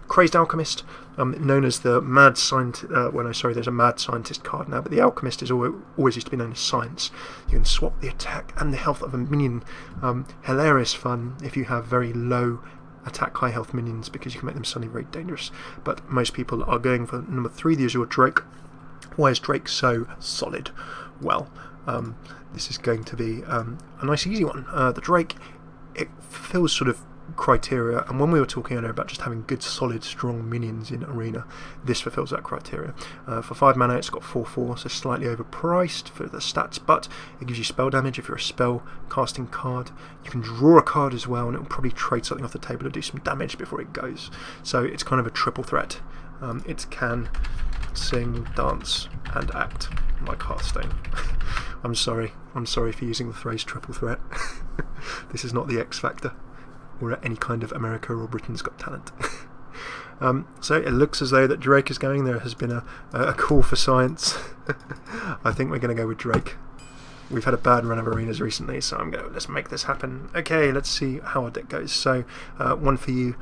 Speaker 1: Crazed Alchemist, known as the Mad Scientist, there's a Mad Scientist card now, but the Alchemist is always used to be known as Science. You can swap the attack and the health of a minion. Hilarious fun if you have very low attack high health minions, because you can make them suddenly very dangerous. But most people are going for number 3, the Azure Drake. Why is Drake so solid? Well, this is going to be a nice easy one. The Drake, it fulfills sort of criteria, and when we were talking earlier about just having good solid strong minions in Arena, this fulfills that criteria. For 5 mana it's got 4/4, so slightly overpriced for the stats, but it gives you spell damage if you're a spell casting card. You can draw a card as well, and it will probably trade something off the table to do some damage before it goes, so it's kind of a triple threat. It can sing, dance and act like Hearthstone. I'm sorry for using the phrase triple threat. This is not the X Factor or any kind of America or Britain's Got Talent. So it looks as though that Drake is going. There has been a call for science. I think we're going to go with Drake. We've had a bad run of arenas recently, so I'm going, let's make this happen. Okay, let's see how our deck goes. So, one for you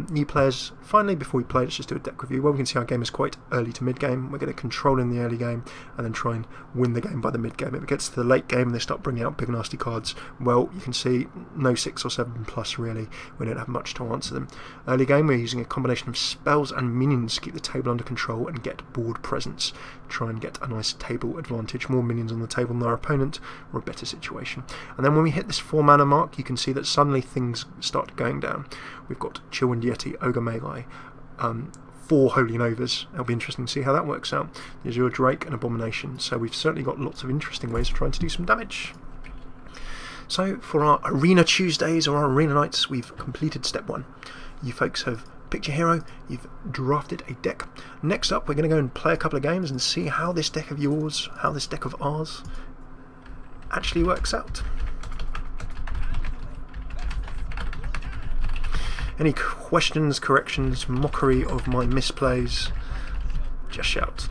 Speaker 1: new players. Finally, before we play, let's just do a deck review. Well, we can see our game is quite early to mid-game. We're going to control in the early game and then try and win the game by the mid-game. If it gets to the late game and they start bringing out big nasty cards, well, you can see no 6 or 7 plus really. We don't have much to answer them. Early game, we're using a combination of spells and minions to keep the table under control and get board presence. Try and get a nice table advantage. More minions on the table than our opponent, or a better situation. And then when we hit this 4 mana mark, you can see that suddenly things start going down. We've got Chillwind Yeti, Ogre Melee, 4 Holy Novas. It'll be interesting to see how that works out. There's your Drake and Abomination. So we've certainly got lots of interesting ways of trying to do some damage. So for our Arena Tuesdays or our Arena Nights, we've completed step 1. You folks have picked your hero, you've drafted a deck. Next up, we're going to go and play a couple of games and see how this deck of yours, how this deck of ours actually works out. Any questions, corrections, mockery of my misplays, just shout.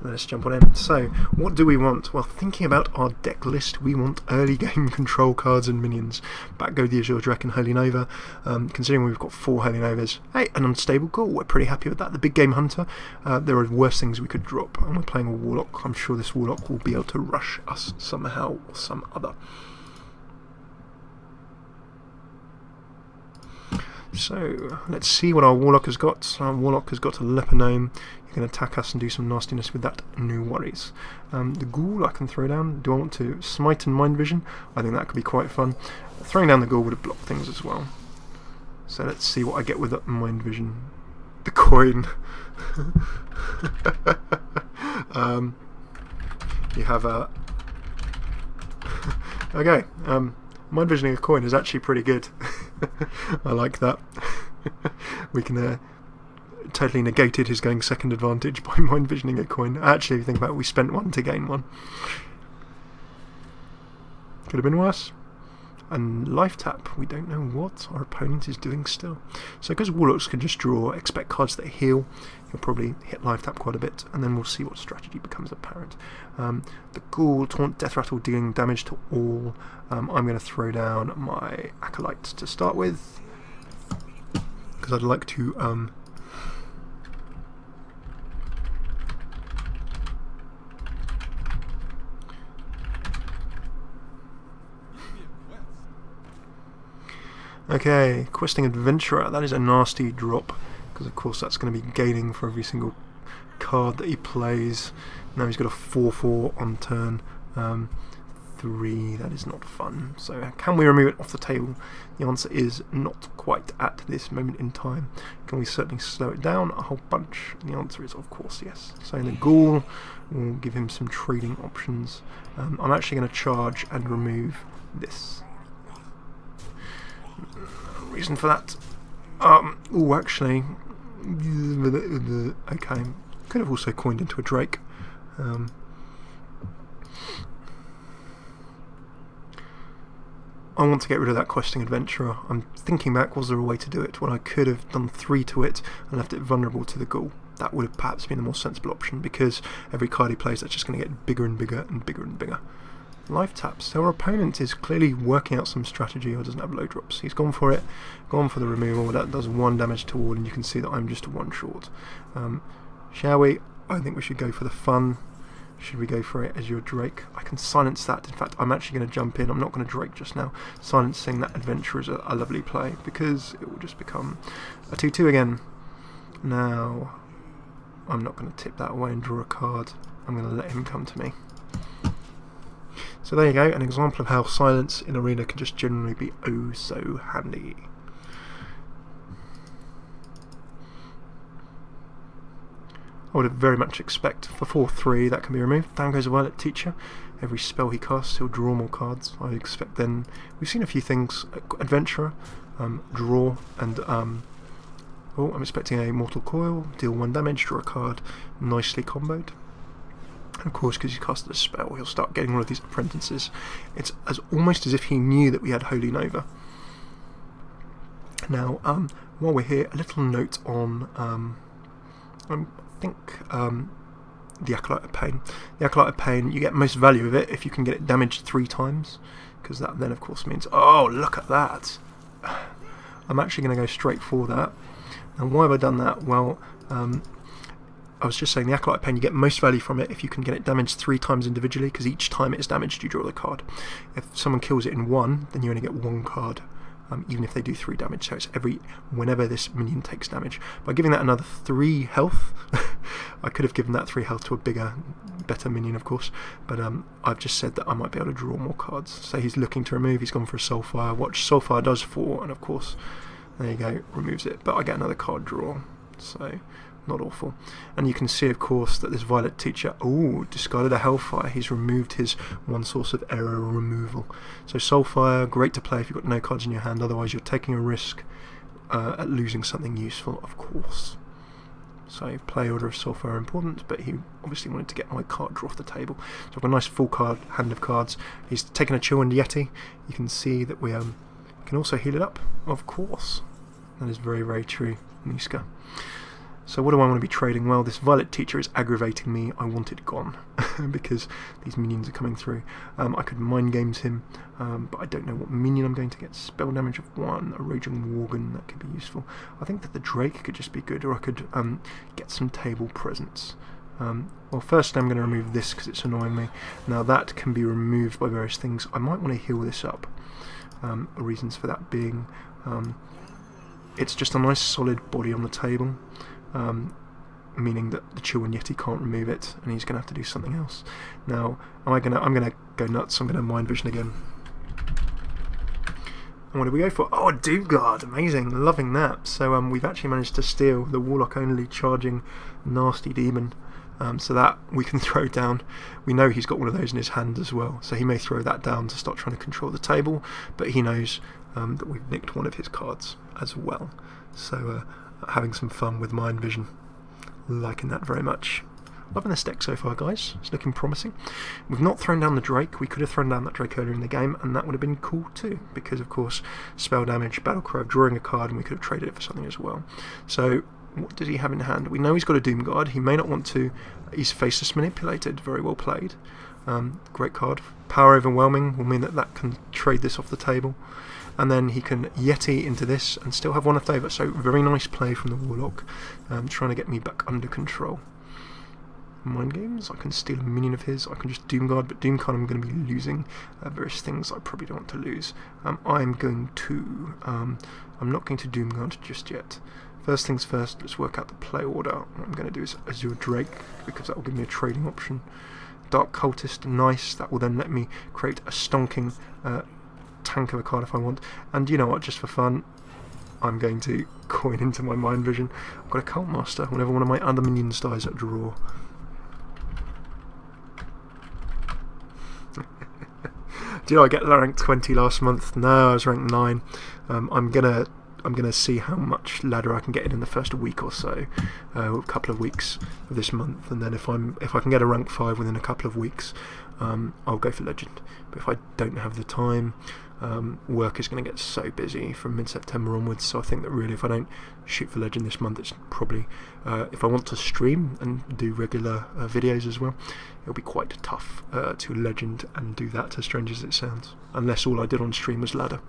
Speaker 1: Let's jump on in. So, what do we want? Well, thinking about our deck list, we want early game control cards and minions. Back go the Azure Drake and Holy Nova. Considering we've got 4 Holy Novas, hey, an Unstable Ghoul, we're pretty happy with that. The Big Game Hunter, there are worse things we could drop, and we're playing a Warlock. I'm sure this Warlock will be able to rush us somehow or some other. So, let's see what our Warlock has got. Our Warlock has got a Leper Gnome. You can attack us and do some nastiness with that, no worries. The Ghoul I can throw down. Do I want to Smite and Mind Vision? I think that could be quite fun. Throwing down the Ghoul would have blocked things as well. So let's see what I get with that Mind Vision. The coin. You have a... okay, Mind Visioning a coin is actually pretty good. I like that. We can totally negated his going second advantage by Mind Visioning a coin. Actually, if you think about it, we spent 1 to gain 1. Could have been worse. And life tap, we don't know what our opponent is doing still. So because Warlocks can just draw, expect cards that heal, you'll probably hit life tap quite a bit, and then we'll see what strategy becomes apparent. The Ghoul, Taunt, Death Rattle dealing damage to all. I'm going to throw down my Acolyte to start with, because I'd like to... Okay, Questing Adventurer, that is a nasty drop. because of course that's going to be gaining for every single card that he plays. Now he's got a 4/4 on turn 3. That is not fun. So can we remove it off the table? The answer is not quite at this moment in time. Can we certainly slow it down a whole bunch? The answer is of course yes. So the ghoul will give him some trading options. I'm actually going to charge and remove this. Reason for that? Actually, okay. Could have also coined into a Drake. I want to get rid of that questing adventurer. I'm thinking back, was there a way to do it when I could have done 3 to it and left it vulnerable to the ghoul? That would have perhaps been the more sensible option, because every card he plays, that's just going to get bigger and bigger and bigger and bigger. Life taps. So our opponent is clearly working out some strategy, or doesn't have low drops. He's gone for it, gone for the removal. That does 1 damage to all, and you can see that I'm just 1 short. Shall we? I think we should go for the fun. Should we go for it as your Drake? I can silence that. In fact, I'm actually going to jump in. I'm not going to Drake just now. Silencing that adventure is a lovely play, because it will just become a 2/2 again. Now, I'm not going to tip that away and draw a card. I'm going to let him come to me. So there you go, an example of how silence in Arena can just generally be oh so handy. I would very much expect for 4/3 that can be removed. Down goes a Violet Teacher. Every spell he casts, he'll draw more cards. I expect then, we've seen a few things, Adventurer, draw, and I'm expecting a Mortal Coil, deal 1 damage, draw a card, nicely comboed. And of course, because he's casted a spell, he'll start getting all of these apprentices. It's almost as if he knew that we had Holy Nova. Now, while we're here, a little note on, the Acolyte of Pain. The Acolyte of Pain, you get most value of it if you can get it damaged 3 times, because that then of course means, oh, look at that! I'm actually going to go straight for that. And why have I done that? Well, I was just saying the Acolyte of Pain, you get most value from it if you can get it damaged 3 times individually, because each time it is damaged you draw the card. If someone kills it in 1, then you only get 1 card. Even if they do 3 damage, so it's whenever this minion takes damage. By giving that another 3 health, I could have given that 3 health to a better minion, of course, but I've just said that I might be able to draw more cards. So he's looking to remove, he's gone for a Soulfire. Watch, Soulfire does 4, and of course, there you go, removes it, but I get another card draw, so not awful. And you can see, of course, that this Violet Teacher, discarded a Hellfire. He's removed his 1 source of error removal. So Soulfire, great to play if you've got no cards in your hand, otherwise you're taking a risk at losing something useful, of course. So play order of Soulfire are important, but he obviously wanted to get my card draw off the table. So I've got a nice full hand of cards. He's taken a Chill and Yeti. You can see that we can also heal it up, of course. That is very, very true, Niska. So what do I want to be trading? Well, this Violet Teacher is aggravating me. I want it gone because these minions are coming through. I could Mind Games him, but I don't know what minion I'm going to get. Spell damage of 1, a Raging Worgen, that could be useful. I think that the Drake could just be good, or I could get some table presence. Well, first I'm going to remove this because it's annoying me. Now that can be removed by various things. I might want to heal this up. Reasons for that being, it's just a nice solid body on the table. Meaning that the Chill and Yeti can't remove it, and he's going to have to do something else. Now, I'm going to go nuts. I'm going to Mind Vision again. And what did we go for? Oh, a Doomguard! Amazing, loving that. So we've actually managed to steal the Warlock only charging Nasty Demon, so that we can throw down. We know he's got one of those in his hand as well, so he may throw that down to start trying to control the table, but he knows that we've nicked one of his cards as well. So having some fun with Mind Vision. Liking that very much. Loving this deck so far, guys. It's looking promising. We've not thrown down the Drake. We could have thrown down that Drake earlier in the game, and that would have been cool too, because of course, spell damage, battle cry, drawing a card, and we could have traded it for something as well. So, what does he have in hand? We know he's got a Doomguard. He may not want to. He's Faceless Manipulated. Very well played. Great card. Power Overwhelming will mean that can trade this off the table. And then he can Yeti into this and still have 1 left over. So very nice play from the Warlock, trying to get me back under control. Mind Games, I can steal a minion of his. I can just Doomguard, but Doomguard I'm going to be losing various things I probably don't want to lose. I'm not going to Doomguard just yet. First things first, let's work out the play order. What I'm going to do is Azure Drake, because that will give me a trading option. Dark Cultist, nice. That will then let me create a stonking tank of a card if I want. And you know what, just for fun, I'm going to coin into my Mind Vision. I've got a Cult Master. Whenever one of my other minions dies at draw. Did I get ranked 20 last month? No, I was ranked 9. I'm gonna see how much ladder I can get in the first week or so, a couple of weeks of this month, and then if I can get a rank 5 within a couple of weeks, I'll go for Legend. But if I don't have the time, work is going to get so busy from mid-September onwards, so I think that really if I don't shoot for Legend this month, it's probably, if I want to stream and do regular videos as well, it'll be quite tough to Legend and do that, as strange as it sounds, unless all I did on stream was ladder.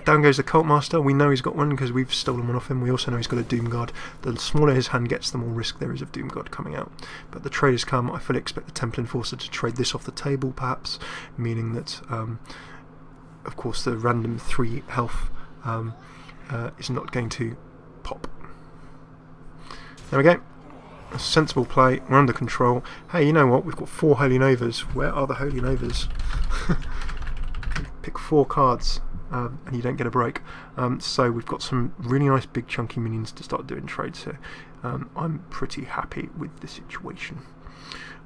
Speaker 1: Down goes the Cult Master. We know he's got one because we've stolen one off him. We also know he's got a Doom Guard. The smaller his hand gets, the more risk there is of Doom Guard coming out. But the trade has come. I fully expect the Temple Enforcer to trade this off the table, perhaps, meaning that, of course, the random 3 health is not going to pop. There we go. A sensible play. We're under control. Hey, you know what? We've got 4 Holy Novas. Where are the Holy Novas? Pick 4 cards. And you don't get a break. So we've got some really nice big chunky minions to start doing trades here. I'm pretty happy with the situation.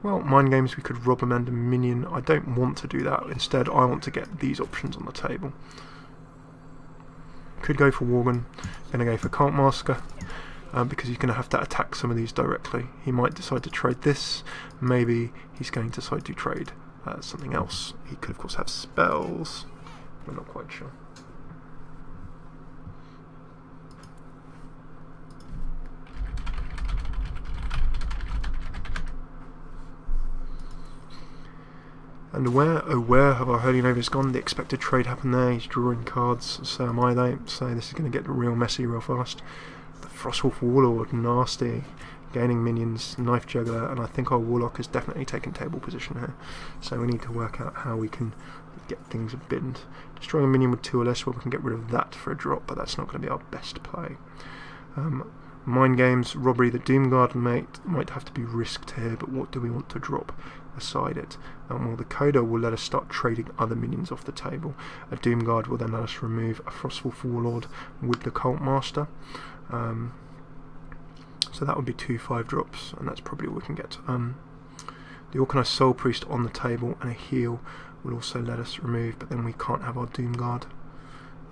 Speaker 1: Well, Mind Games, we could rob Amanda minion. I don't want to do that. Instead, I want to get these options on the table. Could go for Worgen. Going to go for Cult Master. Because he's going to have to attack some of these directly. He might decide to trade this. Maybe he's going to decide to trade something else. He could, of course, have spells. We're not quite sure. And where, oh where have our Holy Novas gone? The expected trade happened there. He's drawing cards, so am I though. So this is going to get real messy real fast. The Frostwolf Warlord, nasty. Gaining minions, Knife Juggler, and I think our Warlock has definitely taken table position here. So we need to work out how we can get things binned. Destroying a minion with 2 or less, well, we can get rid of that for a drop, but that's not going to be our best play. Mind Games, Robbery, the Doomguard might have to be risked here, but what do we want to drop aside it? Well, the Coda will let us start trading other minions off the table. A Doomguard will then let us remove a Frostwolf Warlord with the Cult Master. So that would be 2 5-drops, and that's probably all we can get. The Organized Soul Priest on the table and a heal will also let us remove, but then we can't have our Doomguard.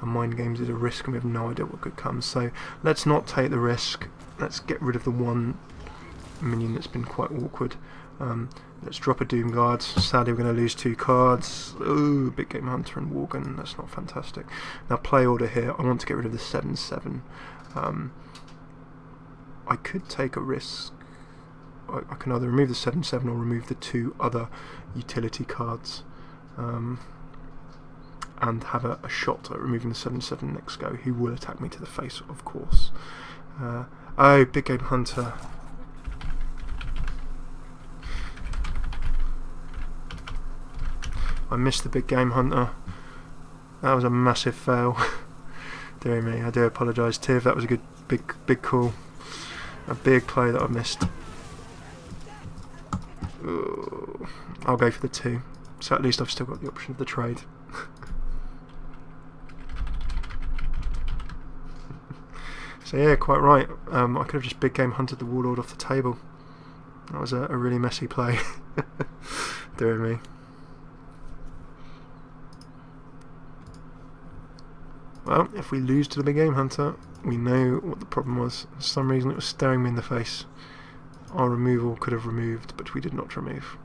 Speaker 1: And Mind Games is a risk, and we have no idea what could come. So let's not take the risk. Let's get rid of the one minion that's been quite awkward. Let's drop a Doomguard. Sadly, we're going to lose 2 cards. Ooh, Big Game Hunter and Worgen. That's not fantastic. Now, play order here. I want to get rid of the 7/7. I could take a risk. I can either remove the 7/7 or remove the 2 other utility cards, and have a shot at removing the 7/7 next go. He will attack me to the face, of course. Oh, Big Game Hunter. I missed the Big Game Hunter. That was a massive fail. Dear me, I do apologise, Tiv. That was a good, big call. A big play that I missed. Ooh, I'll go for the 2. So at least I've still got the option of the trade. So yeah, quite right. I could have just Big Game Hunted the Warlord off the table. That was a really messy play. Dear me. Well, if we lose to the Big Game Hunter, we know what the problem was. For some reason it was staring me in the face. Our removal could have removed, but we did not remove.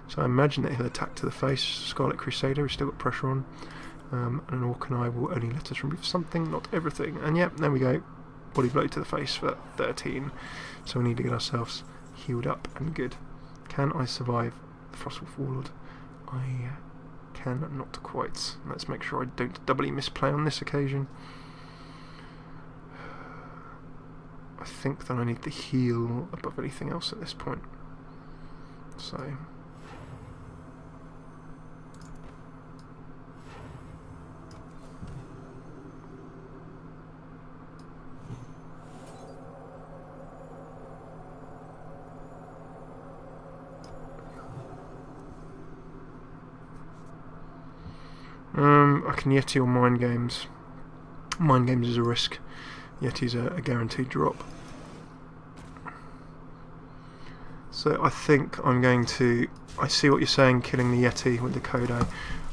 Speaker 1: So I imagine that he'll attack to the face. Scarlet Crusader has still got pressure on. And an Orc will only let us remove something, not everything. And yep, there we go. Body blow to the face for 13. So we need to get ourselves healed up and good. Can I survive the Frostwolf Warlord? I can not quite. Let's make sure I don't doubly misplay on this occasion. I think that I need the heal above anything else at this point. So I can Yeti or Mind Games. Mind Games is a risk. Yeti's a guaranteed drop. So I think I'm going to... I see what you're saying, killing the Yeti with the Kodo.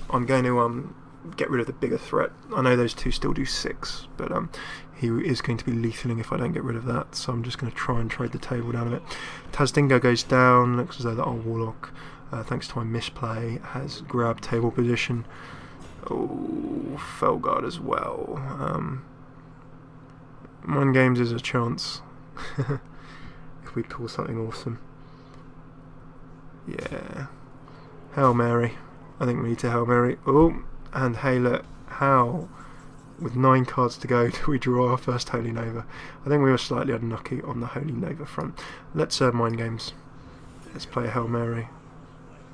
Speaker 1: I'm going to get rid of the bigger threat. I know those two still do 6, but he is going to be lethaling if I don't get rid of that, so I'm just going to try and trade the table down a bit. Tazdingo goes down. Looks as though that old Warlock, thanks to my misplay, has grabbed table position. Oh, Felguard as well. Mind Games is a chance if we pull something awesome. Yeah. Hail Mary. I think we need to Hail Mary. Oh, and hey look, how, with 9 cards to go, do we draw our first Holy Nova? I think we were slightly unlucky on the Holy Nova front. Let's Mind Games. Let's play a Hail Mary.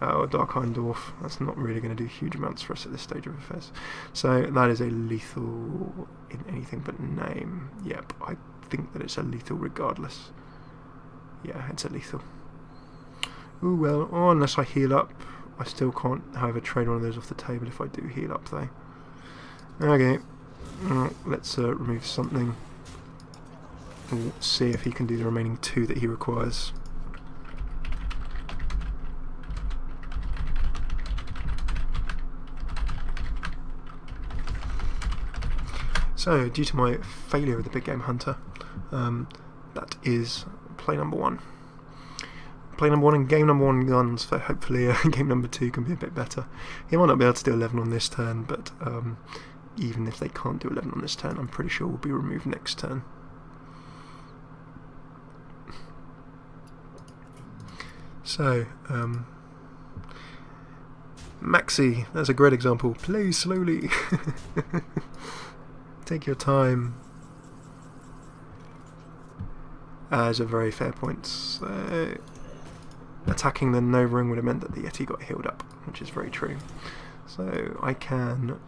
Speaker 1: Oh, Dark Iron Dwarf. That's not really going to do huge amounts for us at this stage of affairs. So that is a lethal in anything but name. Yep, I think that it's a lethal regardless. Yeah, it's a lethal. Ooh, well, oh, unless I heal up. I still can't, however, trade one of those off the table if I do heal up, though. Okay, let's remove something. We'll see if he can do the remaining 2 that he requires. So, due to my failure with the Big Game Hunter, that is play number 1. Play number 1 and game number 1 guns, so hopefully game number 2 can be a bit better. He might not be able to do 11 on this turn, but even if they can't do 11 on this turn, I'm pretty sure we'll be removed next turn. So, Maxi, that's a great example. Play slowly. Take your time. As a very fair point. So, attacking the Nova Ring would have meant that the Yeti got healed up, which is very true. So I can...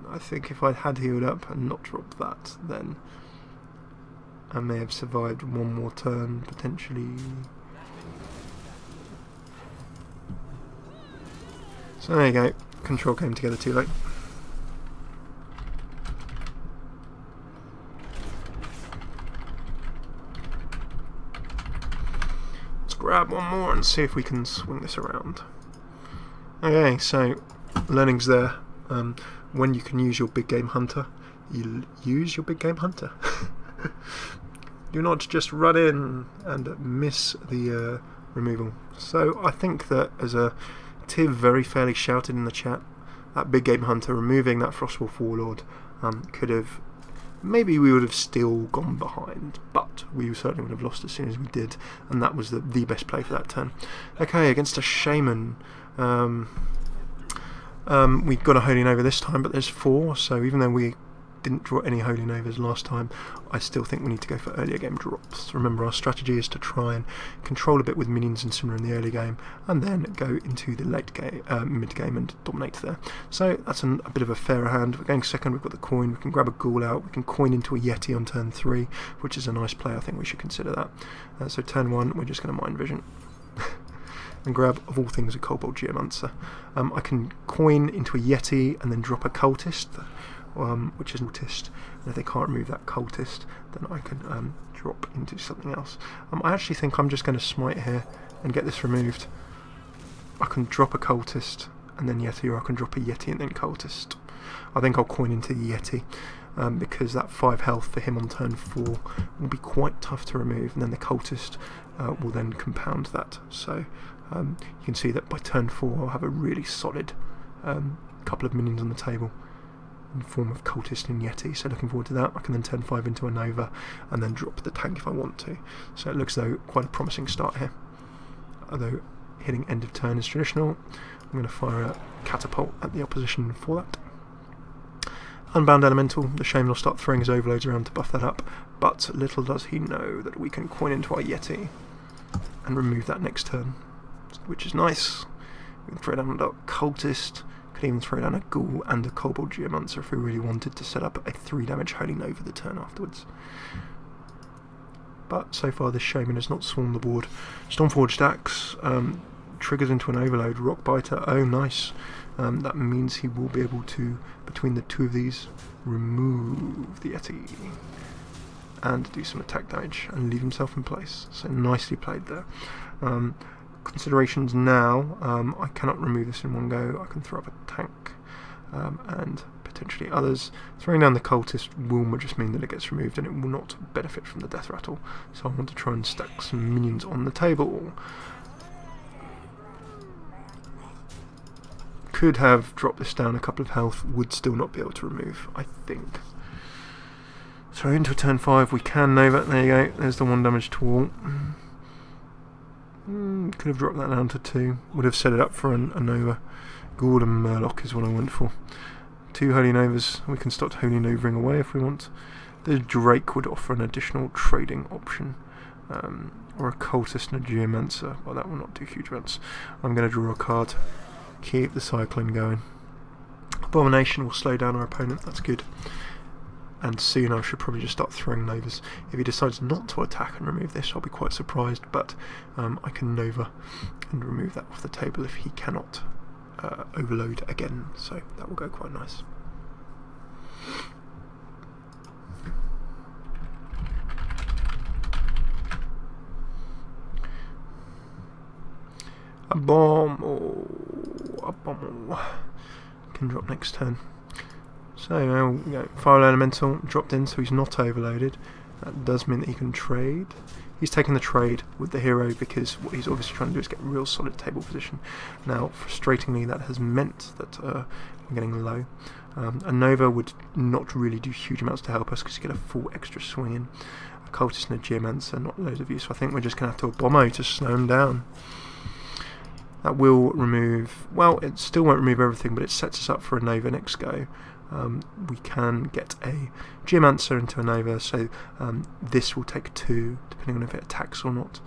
Speaker 1: I think if I had healed up and not dropped that, then I may have survived one more turn, potentially. So there you go. Control came together too late. Grab one more and see if we can swing this around. Okay, so learning's there. When you can use your Big Game Hunter, you use your Big Game Hunter. Do not just run in and miss the removal. So I think that, as a Tiv very fairly shouted in the chat, that Big Game Hunter removing that Frostwolf Warlord could have... Maybe we would have still gone behind, but we certainly would have lost as soon as we did, and that was the best play for that turn. Okay, against a Shaman. We've got a Holy Nova this time, but there's 4, so even though we didn't draw any Holy Novas last time, I still think we need to go for earlier game drops. Remember, our strategy is to try and control a bit with minions and similar in the early game, and then go into the late game, mid game, and dominate there. So that's a bit of a fairer hand. We're going second. We've got the coin. We can grab a Ghoul out. We can coin into a Yeti on turn 3, which is a nice play. I think we should consider that. So turn 1, we're just going to Mind Vision. And grab, of all things, a Kobold Geomancer. I can coin into a Yeti and then drop a Cultist, which is Cultist, and if they can't remove that Cultist, then I can drop into something else. I actually think I'm just going to Smite here and get this removed. I can drop a Cultist and then Yeti, or I can drop a Yeti and then Cultist. I think I'll coin into the Yeti, because that 5 health for him on turn 4 will be quite tough to remove, and then the Cultist will then compound that. So you can see that by turn 4 I'll have a really solid couple of minions on the table in the form of Cultist and Yeti, so looking forward to that. I can then turn 5 into a Nova and then drop the tank if I want to. So it looks though quite a promising start here. Although hitting end of turn is traditional, I'm going to fire a Catapult at the opposition for that. Unbound Elemental, the Shaman will start throwing his overloads around to buff that up, but little does he know that we can coin into our Yeti and remove that next turn, which is nice. We can throw down a Cultist, could even throw down a Ghoul and a Kobold Geomancer if we really wanted to set up a 3 damage Holy Nova the turn afterwards. But so far this Shaman has not swarmed the board. Stormforged Axe, triggers into an overload. Rockbiter, oh nice. That means he will be able to, between the two of these, remove the Yeti and do some attack damage and leave himself in place. So nicely played there. Considerations now, I cannot remove this in one go. I can throw up a tank and potentially others. Throwing down the cultist will just mean that it gets removed and it will not benefit from the death rattle. So I want to try and stack some minions on the table. Could have dropped this down a couple of health, would still not be able to remove, I think. So into a turn 5, we can Nova. There you go, there's the 1 damage to all. Could have dropped that down to 2. Would have set it up for a Nova. Gordon Murloc is what I went for. 2 Holy Novas. We can start Holy Novering away if we want. The Drake would offer an additional trading option. Or a Cultist and a Geomancer. Well, that will not do huge amounts. I'm going to draw a card. Keep the cycling going. Abomination will slow down our opponent. That's good. And soon I should probably just start throwing Novas. If he decides not to attack and remove this, I'll be quite surprised, but I can Nova and remove that off the table if he cannot overload again, so that will go quite nice. A bomb, a bomb. Can drop next turn. So now we go. Fire Elemental dropped in, so he's not overloaded. That does mean that he can trade. He's taking the trade with the hero because what he's obviously trying to do is get real solid table position. Now, frustratingly, that has meant that we're getting low. A Nova would not really do huge amounts to help us because you get a full extra swing in. A Cultist and a Geomancer, not loads of use. So I think we're just going to have to Abomo to slow him down. That will remove, well, it still won't remove everything, but it sets us up for a Nova next go. We can get a Geomancer into a Nova, so this will take 2, depending on if it attacks or not.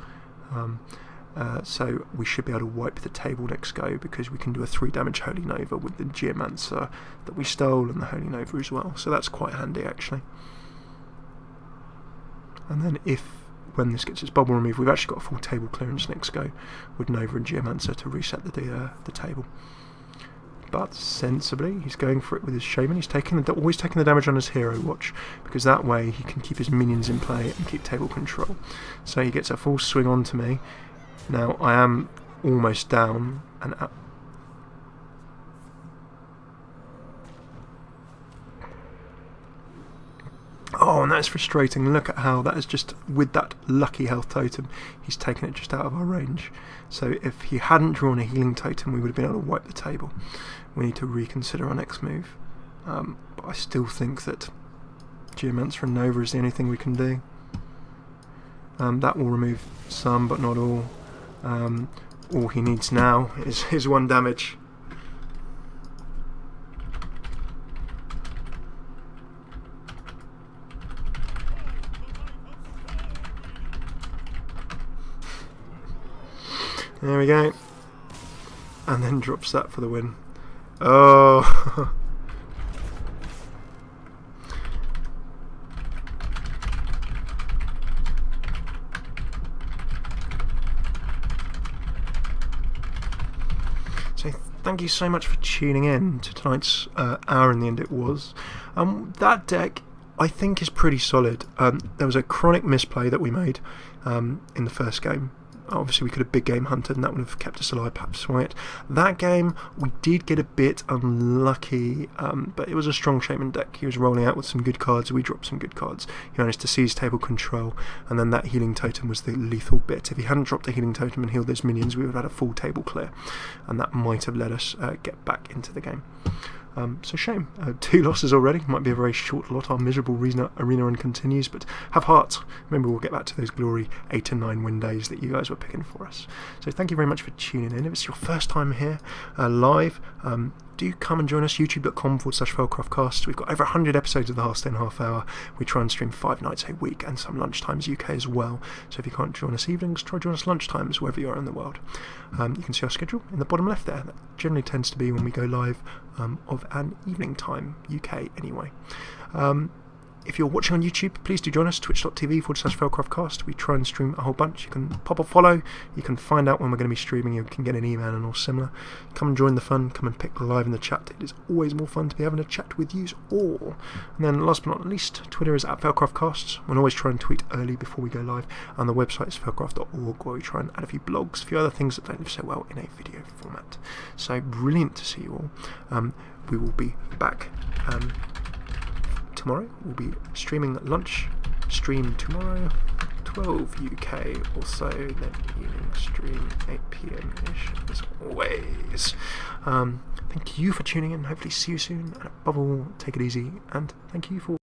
Speaker 1: So we should be able to wipe the table next go, because we can do a 3 damage Holy Nova with the Geomancer that we stole and the Holy Nova as well, so that's quite handy actually. And then when this gets its bubble removed, we've actually got a full table clearance next go with Nova and Geomancer to reset the table. But sensibly, he's going for it with his Shaman. He's always taking the damage on his hero watch, because that way he can keep his minions in play and keep table control. So he gets a full swing onto me. Now I am almost down and up. Oh, and that's frustrating. Look at how that is just, with that lucky health totem, he's taken it just out of our range. So if he hadn't drawn a healing totem, we would have been able to wipe the table. We need to reconsider our next move. But I still think that Geomancer and Nova is the only thing we can do. That will remove some, but not all. All he needs now is 1 damage. There we go. And then drops that for the win. Oh. So thank you so much for tuning in to tonight's hour in the end it was. That deck I think is pretty solid. There was a chronic misplay that we made in the first game. Obviously we could have big game hunted and that would have kept us alive, perhaps swung it. That game we did get a bit unlucky, but it was a strong Shaman deck. He was rolling out with some good cards, we dropped some good cards. He managed to seize table control, and then that healing totem was the lethal bit. If he hadn't dropped a healing totem and healed those minions, we would have had a full table clear, and that might have let us get back into the game. So shame. 2 losses already. Might be a very short lot. Our miserable arena run continues, but have heart. Remember, we'll get back to those glory 8 and 9 win days that you guys were picking for us. So thank you very much for tuning in. If it's your first time here live, do come and join us, youtube.com/FailCraft Casts. We've got over 100 episodes of the Hearthstone Half Hour. We try and stream 5 nights a week and some lunchtimes UK as well. So if you can't join us evenings, try join us lunchtimes wherever you are in the world. You can see our schedule in the bottom left there. That generally tends to be when we go live of an evening time, UK anyway. If you're watching on YouTube, please do join us, twitch.tv/FailCraft. We try and stream a whole bunch. You can pop a follow, you can find out when we're going to be streaming, you can get an email and all similar. Come and join the fun, come and pick live in the chat. It is always more fun to be having a chat with you all. And then last but not least, Twitter is @FailCraftCasts. We'll always try and tweet early before we go live. And the website is failcraft.org, where we try and add a few blogs, a few other things that don't live so well in a video format. So brilliant to see you all. We will be back tomorrow. We'll be streaming lunch stream tomorrow, 12 UK or so, then evening stream 8 PM ish as always. Thank you for tuning in. Hopefully see you soon, and above all, take it easy, and thank you for